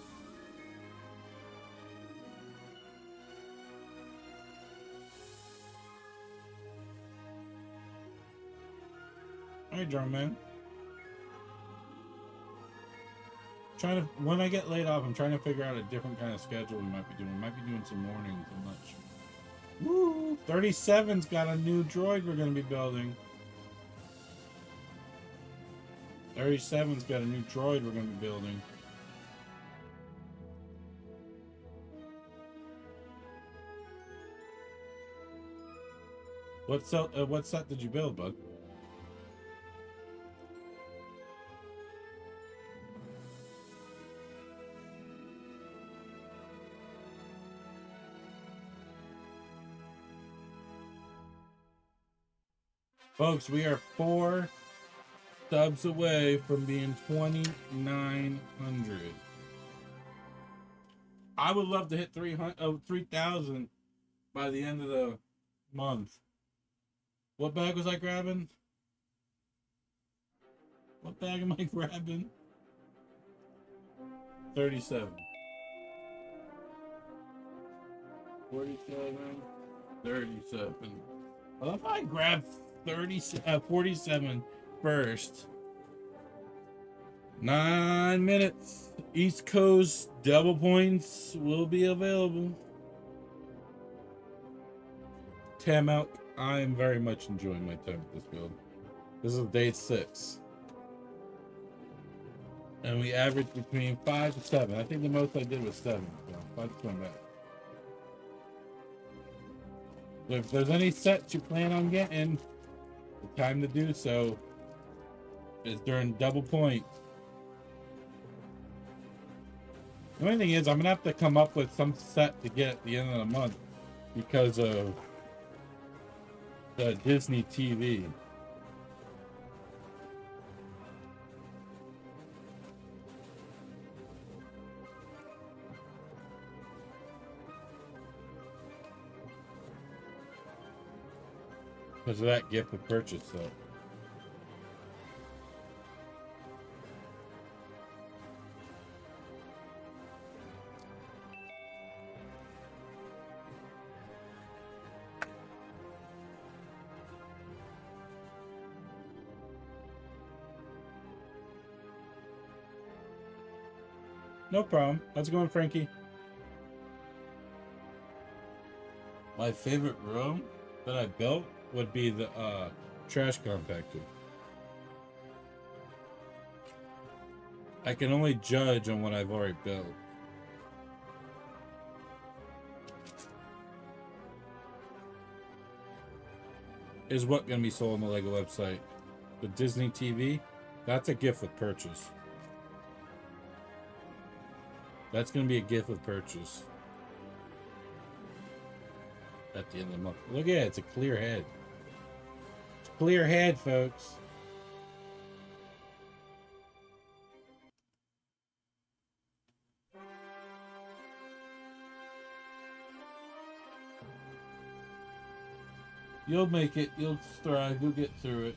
Alright, drum man. Trying to, when I get laid off, I'm trying to figure out a different kind of schedule we might be doing. We might be doing some mornings, I'm not sure. Woo! 37's got a new droid we're going to be building. 37's got a new droid we're going to be building. What set did you build, bud? Folks, we are 4 subs away from being 2,900. I would love to hit 3,000 by the end of the month. What bag was I grabbing? What bag am I grabbing? 37. 47. 37. Well, if I grab 47 first. 9 minutes. East Coast double points will be available. Tam out. I am very much enjoying my time with this build. This is day 6. And we averaged between 5 to 7. I think the most I did was 7. So 5 to 7 back. if there's any sets you plan on getting, the time to do so is during double point. The only thing is, I'm gonna have to come up with some set to get at the end of the month because of the Disney TV. Because of that gift with purchase, though. No problem. How's it going, Frankie? My favorite room that I built would be the trash compactor. I can only judge on what I've already built. Is what gonna be sold on the Lego website? The Disney TV? That's a gift with purchase. That's gonna be a gift with purchase. At the end of the month. Look at it, it's a clear head. It's a clear head, folks. You'll make it, you'll thrive, you'll get through it.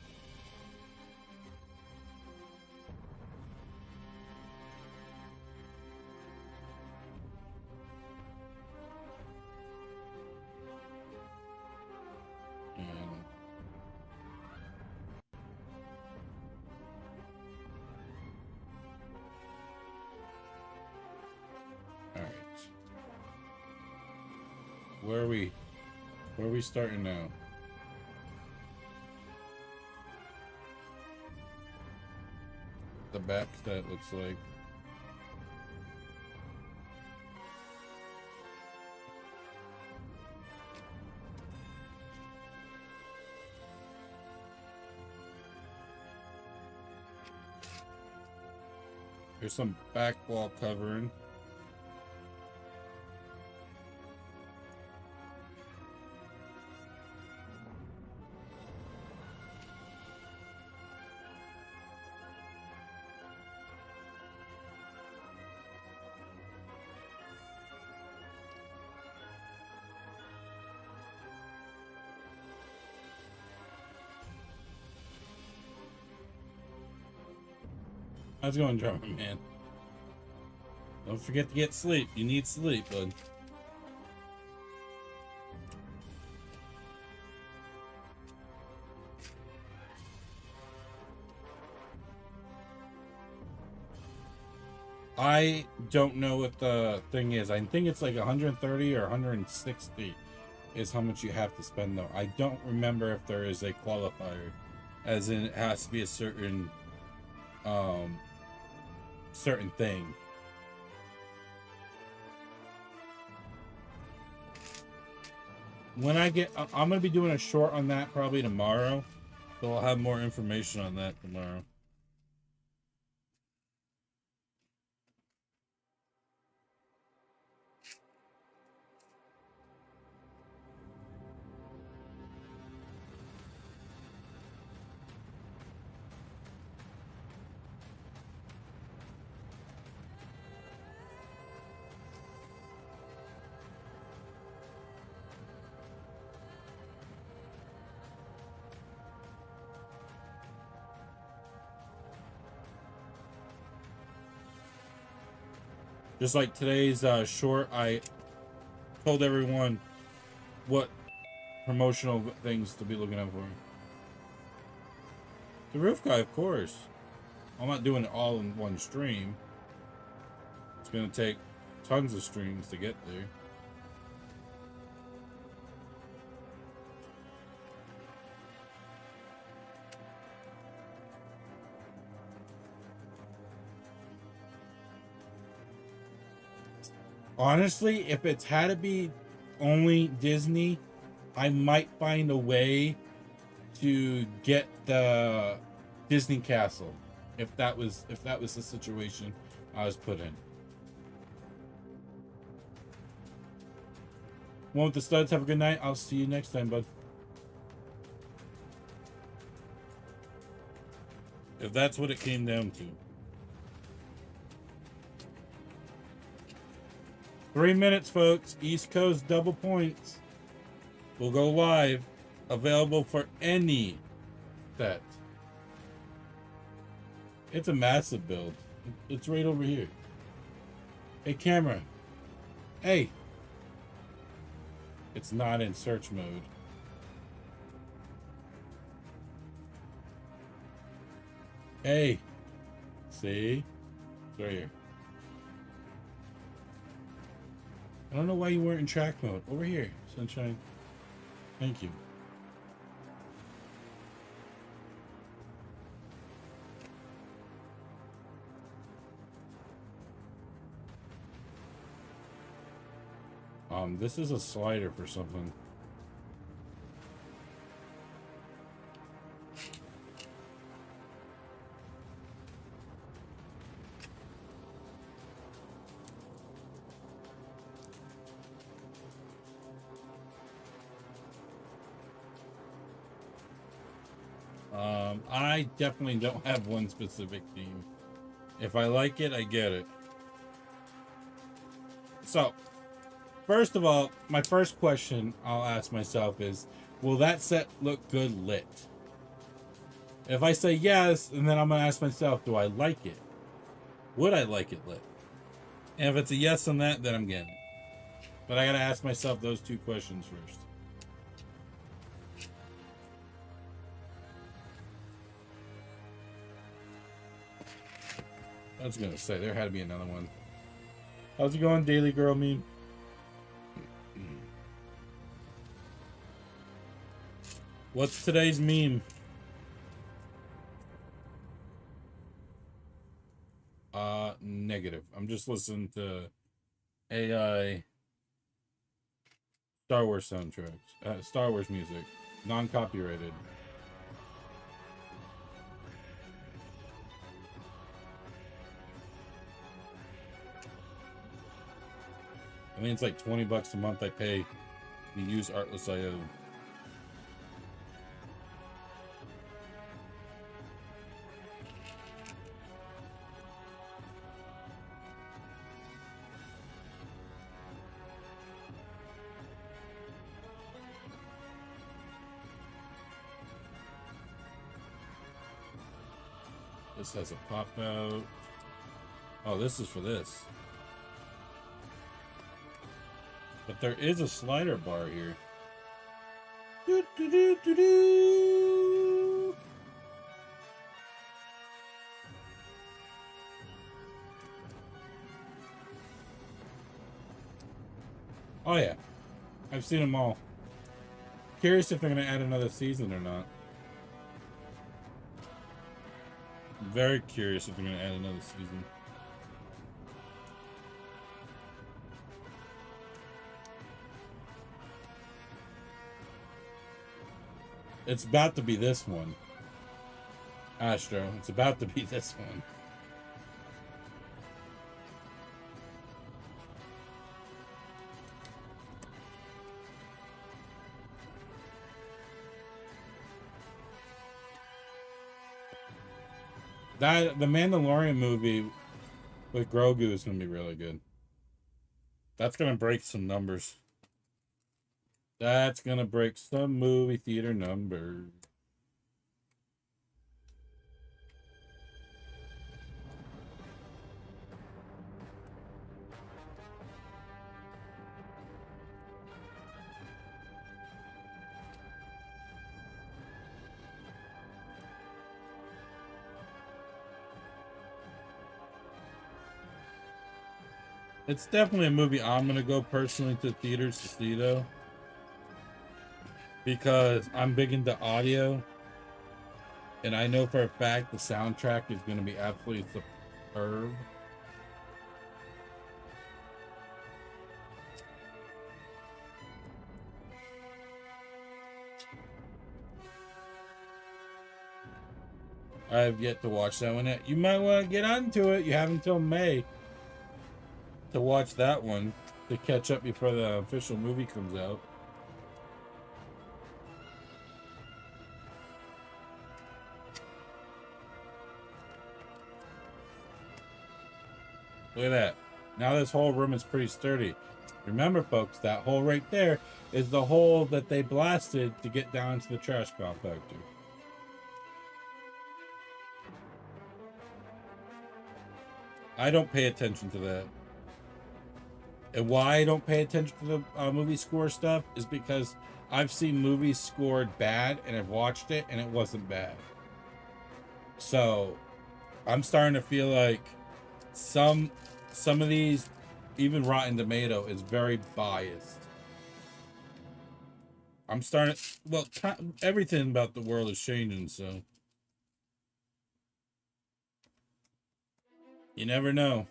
Where are we starting now? The back that looks like. There's some back wall covering. How's it going, drummer man? Don't forget to get sleep. You need sleep, bud. I don't know what the thing is. I think it's like 130 or 160 is how much you have to spend, though. I don't remember if there is a qualifier, as in it has to be a certain certain thing. When I get, I'm gonna be doing a short on that probably tomorrow, so I'll have more information on that tomorrow. Just like today's short, I told everyone what promotional things to be looking out for. The roof guy, of course. I'm not doing it all in one stream. It's going to take tons of streams to get there. Honestly, if it's had to be only Disney, I might find a way to get the Disney Castle if that was the situation I was put in. Won't the studs have a good night? I'll see you next time, bud. If that's what it came down to. 3 minutes, folks. East Coast double points. We'll go live. Available for any set. It's a massive build. It's right over here. Hey, camera. Hey. It's not in search mode. Hey. See? It's right here. I don't know why you weren't in track mode. Over here, sunshine. Thank you. This is a slider for something. I definitely don't have one specific theme. If I like it, I get it. So, first of all, my first question I'll ask myself is, will that set look good lit? If I say yes, and then I'm going to ask myself, do I like it? Would I like it lit? And if it's a yes on that, then I'm getting it. But I got to ask myself those two questions first. I was going to say, there had to be another one. How's it going, Daily Girl Meme? What's today's meme? Negative. I'm just listening to AI Star Wars soundtracks. Star Wars music. Non-copyrighted. I mean, it's like $20 a month I pay to use Artless.io. This has a pop out. Oh, this is for this. But there is a slider bar here. Doo, doo, doo, doo, doo. Oh yeah, I've seen them all. Curious if they're going to add another season or not. Very curious if they're going to add another season. It's about to be this one. Astro, it's about to be this one. The Mandalorian movie with Grogu is going to be really good. That's going to break some numbers. That's going to break some movie theater numbers. It's definitely a movie I'm going to go personally to theaters to see, though. Because I'm big into audio. And I know for a fact the soundtrack is going to be absolutely superb. I have yet to watch that one yet. You might want to get onto it. You have until May to watch that one to catch up before the official movie comes out. Look at that. Now this whole room is pretty sturdy. Remember, folks, that hole right there is the hole that they blasted to get down to the trash compactor. I don't pay attention to that. And why I don't pay attention to the movie score stuff is because I've seen movies scored bad and I've watched it and it wasn't bad. So I'm starting to feel like some of these, even Rotten Tomato, is very biased. I'm starting to, well, everything about the world is changing, so you never know.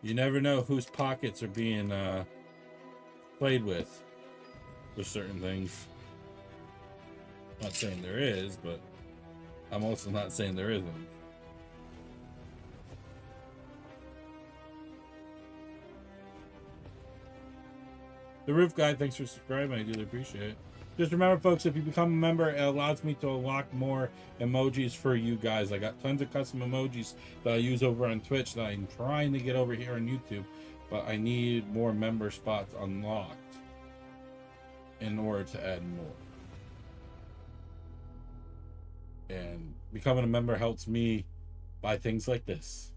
You never know whose pockets are being played with for certain things. I'm not saying there is, but I'm also not saying there isn't. The Roof Guy, thanks for subscribing. I do appreciate it. Just remember, folks, if you become a member, it allows me to unlock more emojis for you guys. I got tons of custom emojis that I use over on Twitch that I'm trying to get over here on YouTube, but I need more member spots unlocked in order to add more. And becoming a member helps me buy things like this.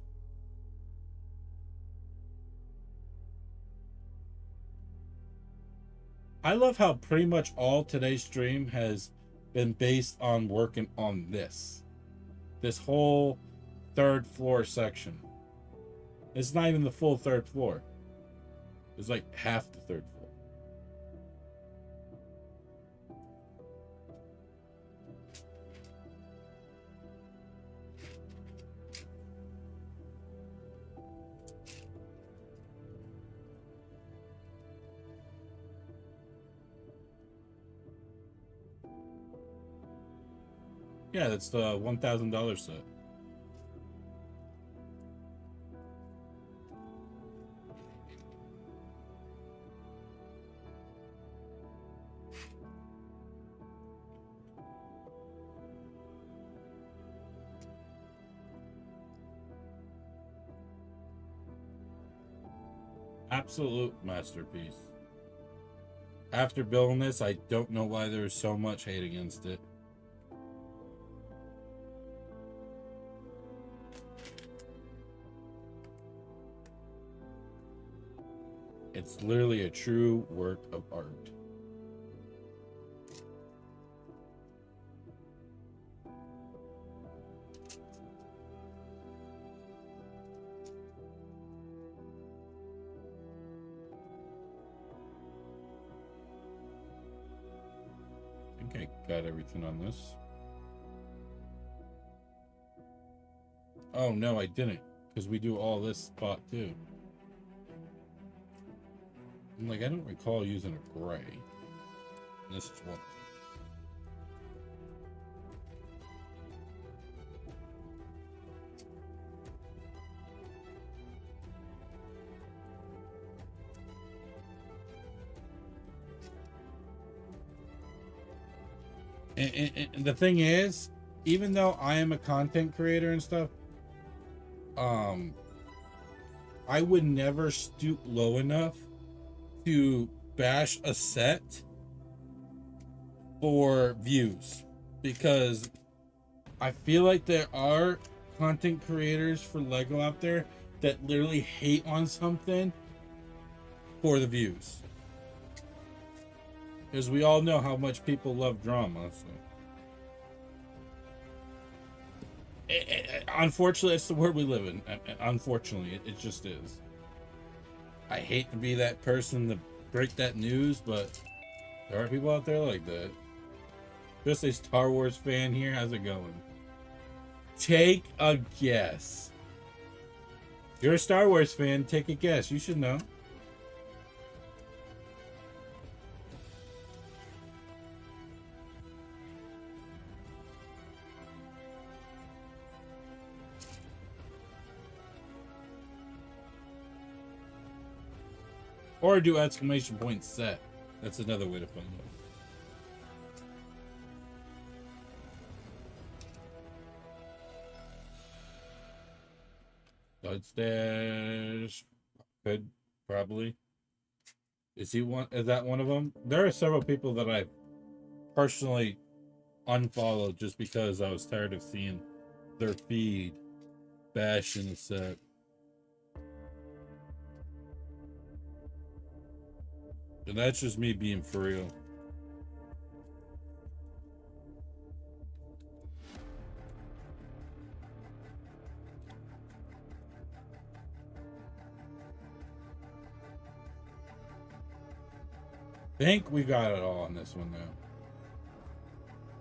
I love how pretty much all today's stream has been based on working on this whole third floor section. It's not even the full third floor. It's like half the third floor. Yeah, that's the $1,000 set. Absolute masterpiece. After building this, I don't know why there's so much hate against it. It's literally a true work of art. I think I got everything on this. Oh, no, I didn't. Because we do all this spot too. I'm like, I don't recall using a gray. This is one. And the thing is, even though I am a content creator and stuff, I would never stoop low enough to bash a set for views, because I feel like there are content creators for Lego out there that literally hate on something for the views, because we all know how much people love drama. So unfortunately, it's the world we live in. Unfortunately, it just is. I hate to be that person to break that news, but there are people out there like that. Just a Star Wars fan here. How's it going? Take a guess. You're a Star Wars fan. Take a guess. You should know. Or do exclamation point set. That's another way to find it. Downstairs. Could probably. Is he one? Is that one of them? There are several people that I personally unfollowed just because I was tired of seeing their feed bashing the set. And that's just me being for real. Think we got it all on this one now.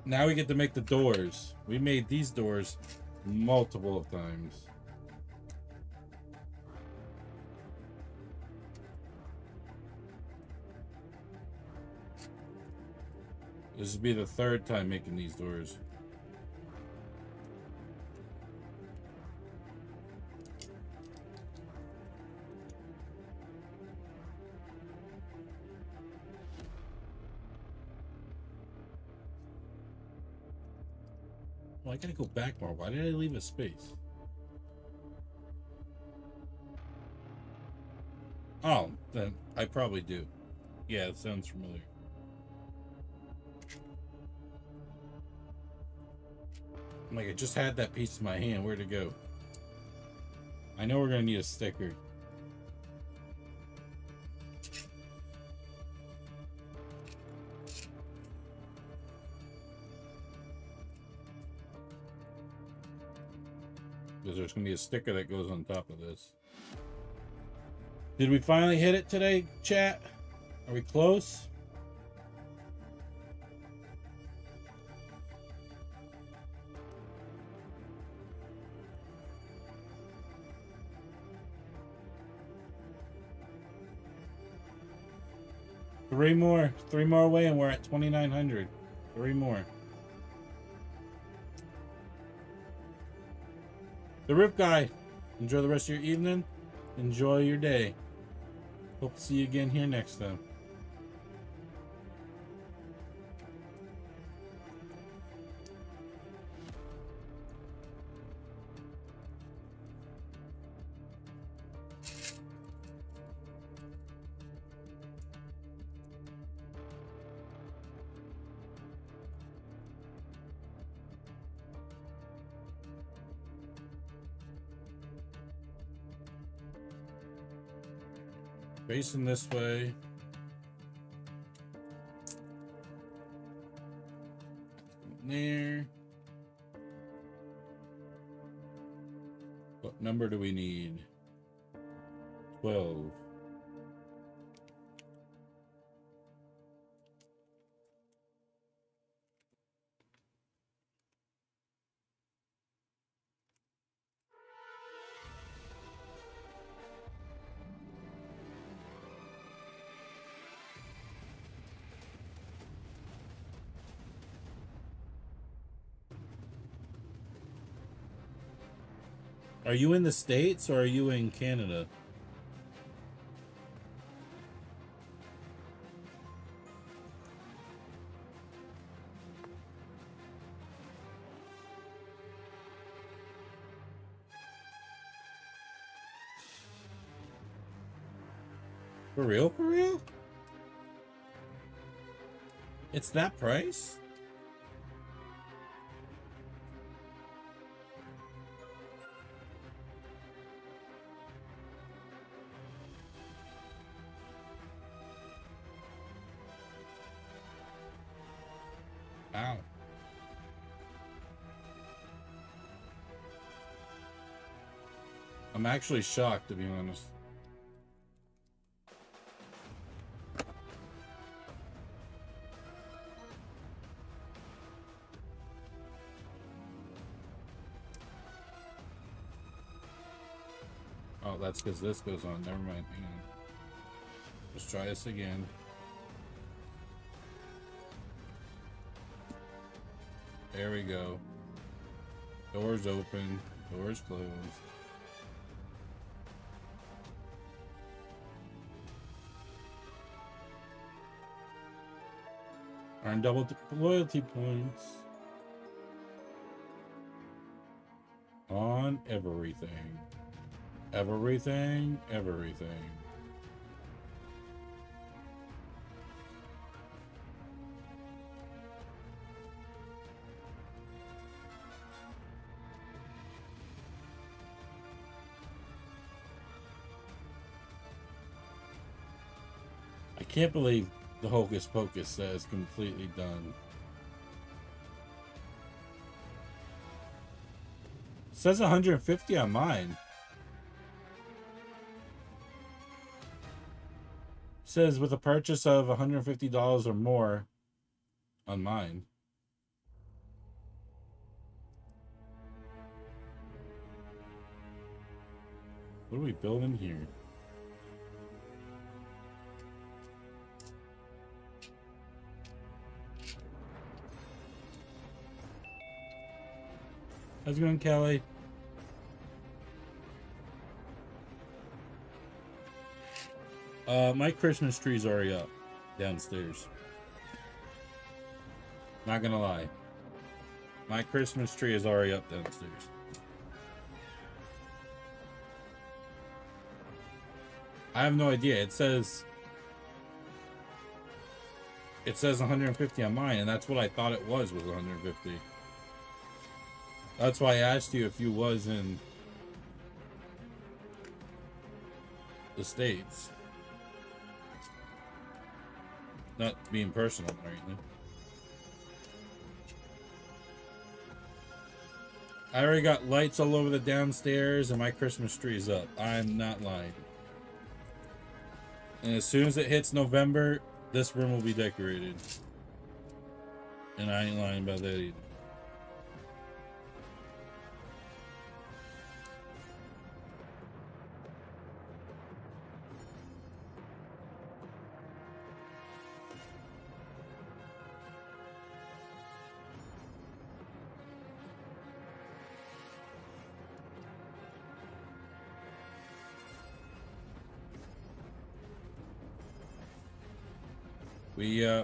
Now we get to make the doors. We made these doors multiple of times. This would be the third time making these doors. Well, I gotta go back more. Why did I leave a space? Oh, then I probably do. Yeah, it sounds familiar. I'm like, I just had that piece in my hand. Where'd it go? I know we're gonna need a sticker. Because there's gonna be a sticker that goes on top of this. Did we finally hit it today, chat? Are we close? Three more away and we're at 2,900. Three more. The Roof Guy, enjoy the rest of your evening. Enjoy your day. Hope to see you again here next time. Facing this way. There. What number do we need? 12. Are you in the States or are you in Canada? For real? For real? It's that price? Ow. I'm actually shocked, to be honest. Oh, that's because this goes on. Never mind. Hang on. Let's try this again. There we go. Doors open. Doors closed. Earn double loyalty points on everything. Everything. I can't believe the Hocus Pocus says completely done. It says 150 on mine. It says with a purchase of $150 or more on mine. What are we building here? How's it going, Kelly? My Christmas tree's already up downstairs. Not gonna lie. My Christmas tree is already up downstairs. I have no idea. It says 150 on mine, and that's what I thought it was 150. That's why I asked you if you was in the States. Not being personal or anything. I already got lights all over the downstairs and my Christmas tree is up. I'm not lying. And as soon as it hits November, this room will be decorated. And I ain't lying about that either.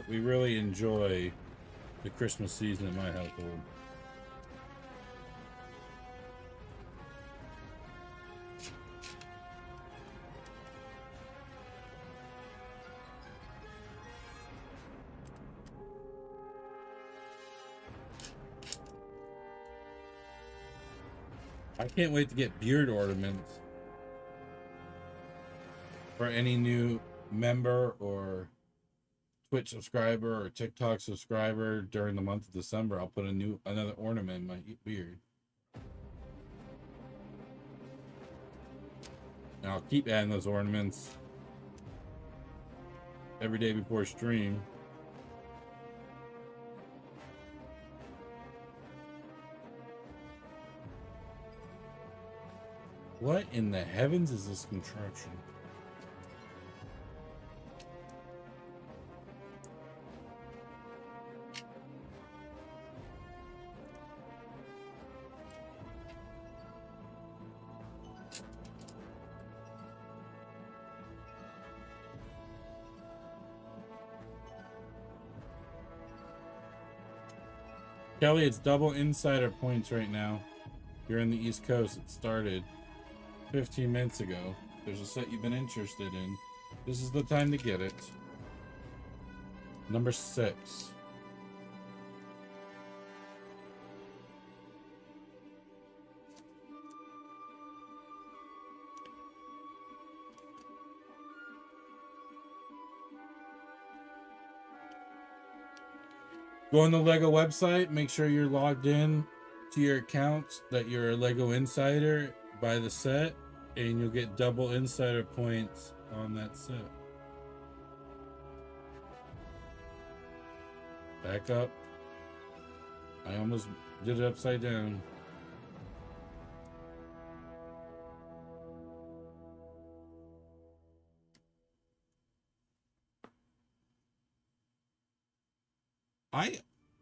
We really enjoy the Christmas season in my household. I can't wait to get beard ornaments for any new member or Twitch subscriber or TikTok subscriber during the month of December. I'll put another ornament in my beard. And I'll keep adding those ornaments every day before stream. What in the heavens is this contraption? Kelly, it's double insider points right now. You're in the East Coast. It started 15 minutes ago. There's a set you've been interested in. This is the time to get it. Number 6. Go on the LEGO website, make sure you're logged in to your account, that you're a LEGO insider, buy the set, and you'll get double insider points on that set. Back up. I almost did it upside down.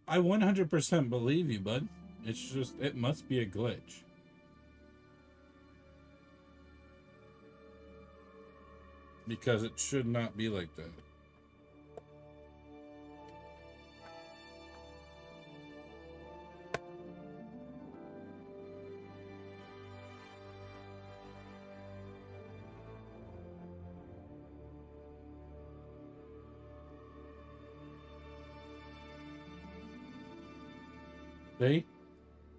I 100% believe you, bud. It's just, it must be a glitch. Because it should not be like that. See?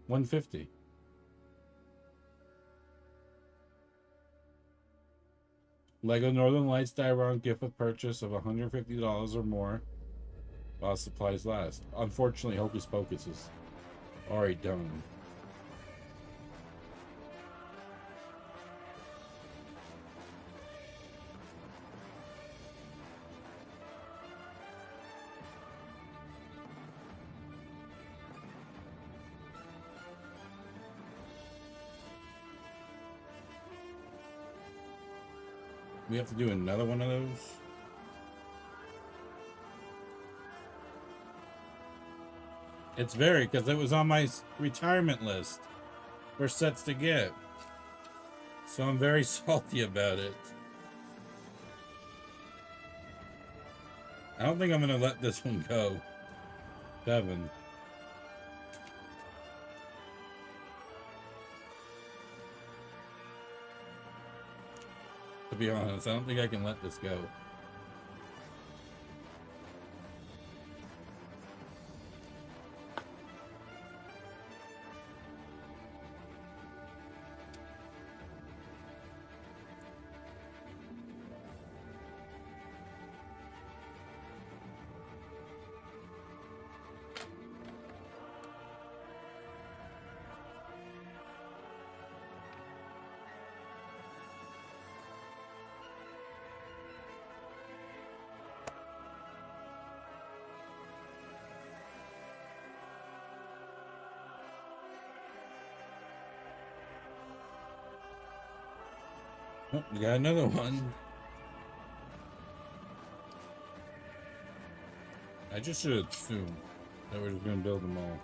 150. Lego Northern Lights Diorama gift with purchase of $150 or more while supplies last. Unfortunately, Hocus Pocus is already done. We have to do another one of those. It's very, because it was on my retirement list for sets to get. So I'm very salty about it. I don't think I'm going to let this one go. 7. To be honest, I don't think I can let this go. Oh, we got another one. I just should assume that we're just going to build them all.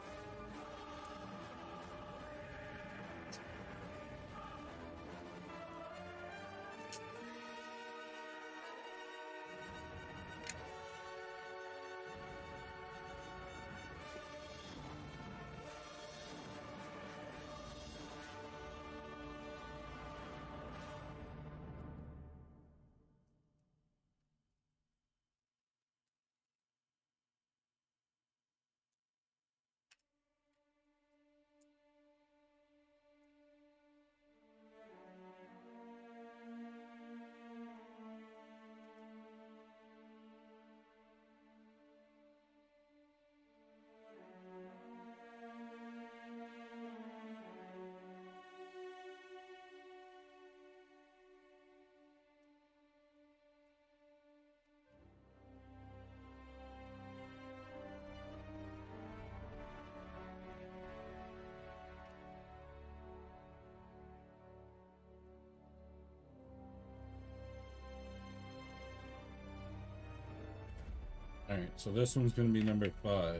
Alright, so this one's going to be number 5.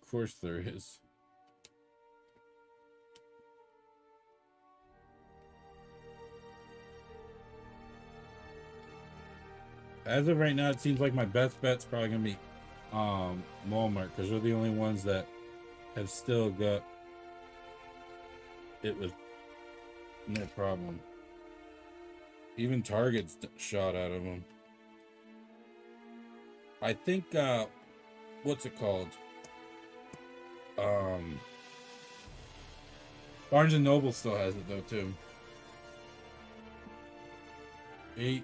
Of course there is. As of right now, it seems like my best bet's probably going to be Walmart, because they're the only ones that have still got it with no problem. Even Target's shot out of them. I think, what's it called? Barnes & Noble still has it though, too. 8.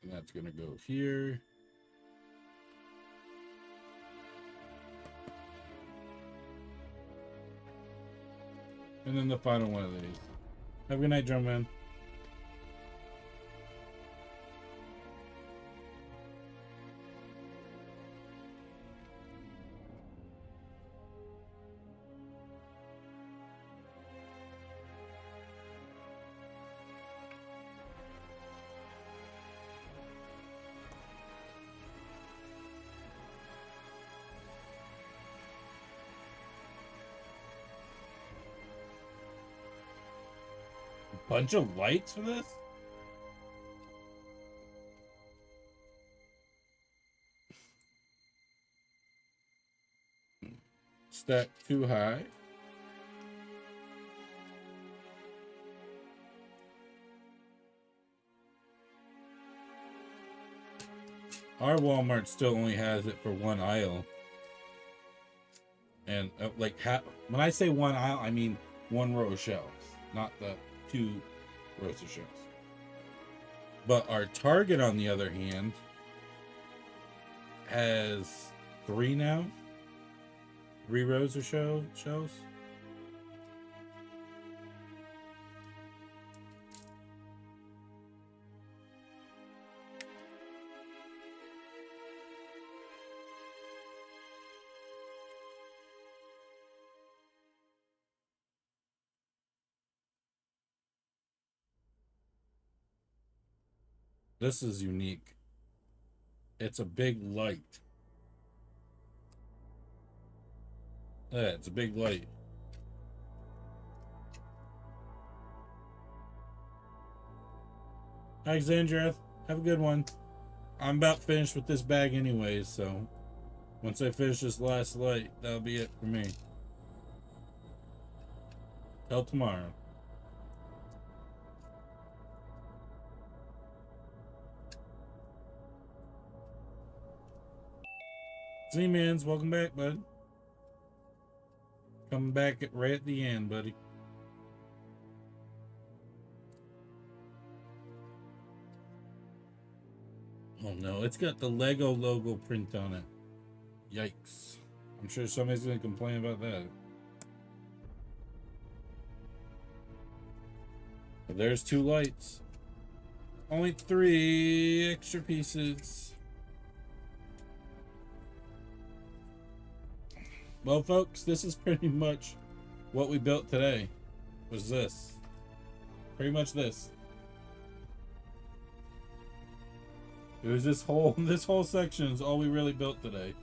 And that's going to go here. And then the final one of these. Have a good night, Drum Man. bunch of lights for this? Stack too high. Our Walmart still only has it for one aisle. And like when I say one aisle, I mean one row of shelves, not the 2 rows of shelves. But our Target, on the other hand, has 3 now. 3 rows of shelves. This is unique. It's a big light. Yeah, it's a big light. Alexandra, have a good one. I'm about finished with this bag anyways, so once I finish this last light, that'll be it for me. Till tomorrow. Z-Mans, welcome back, bud. Coming back right at the end, buddy. Oh no, it's got the Lego logo print on it. Yikes. I'm sure somebody's gonna complain about that. But there's 2 lights. Only 3 extra pieces. Well, folks, this is pretty much what we built today. Was this. Pretty much this. It was this whole section is all we really built today.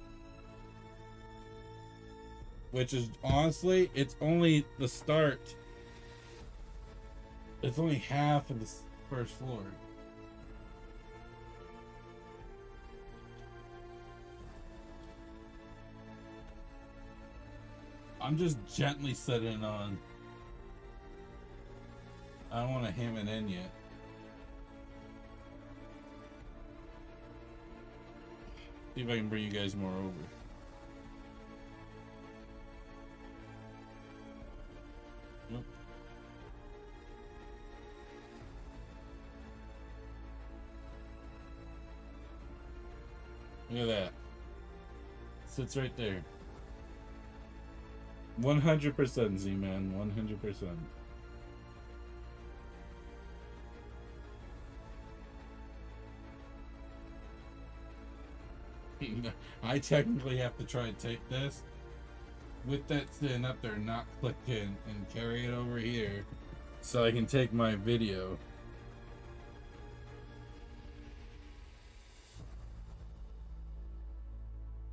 Which is, honestly, it's only the start. It's only half of the first floor. I'm just gently setting on. I don't want to ham it in yet. See if I can bring you guys more over. Nope. Look at that. Sits right there. 100% Z-Man, 100%. I technically have to try to take this with that sitting up there, not clicked in, and carry it over here so I can take my video.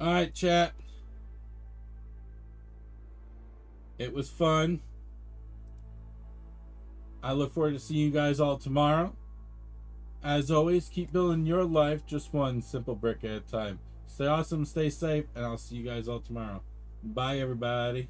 Alright, chat. It was fun. I look forward to seeing you guys all tomorrow. As always, keep building your life just one simple brick at a time. Stay awesome, stay safe, and I'll see you guys all tomorrow. Bye, everybody.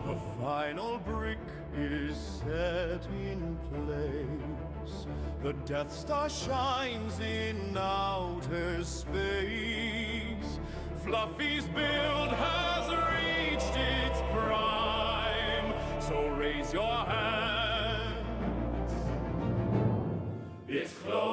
The final brick is set in place. The Death Star shines in outer space. Fluffy's build has reached its prime, so raise your hands. It's close.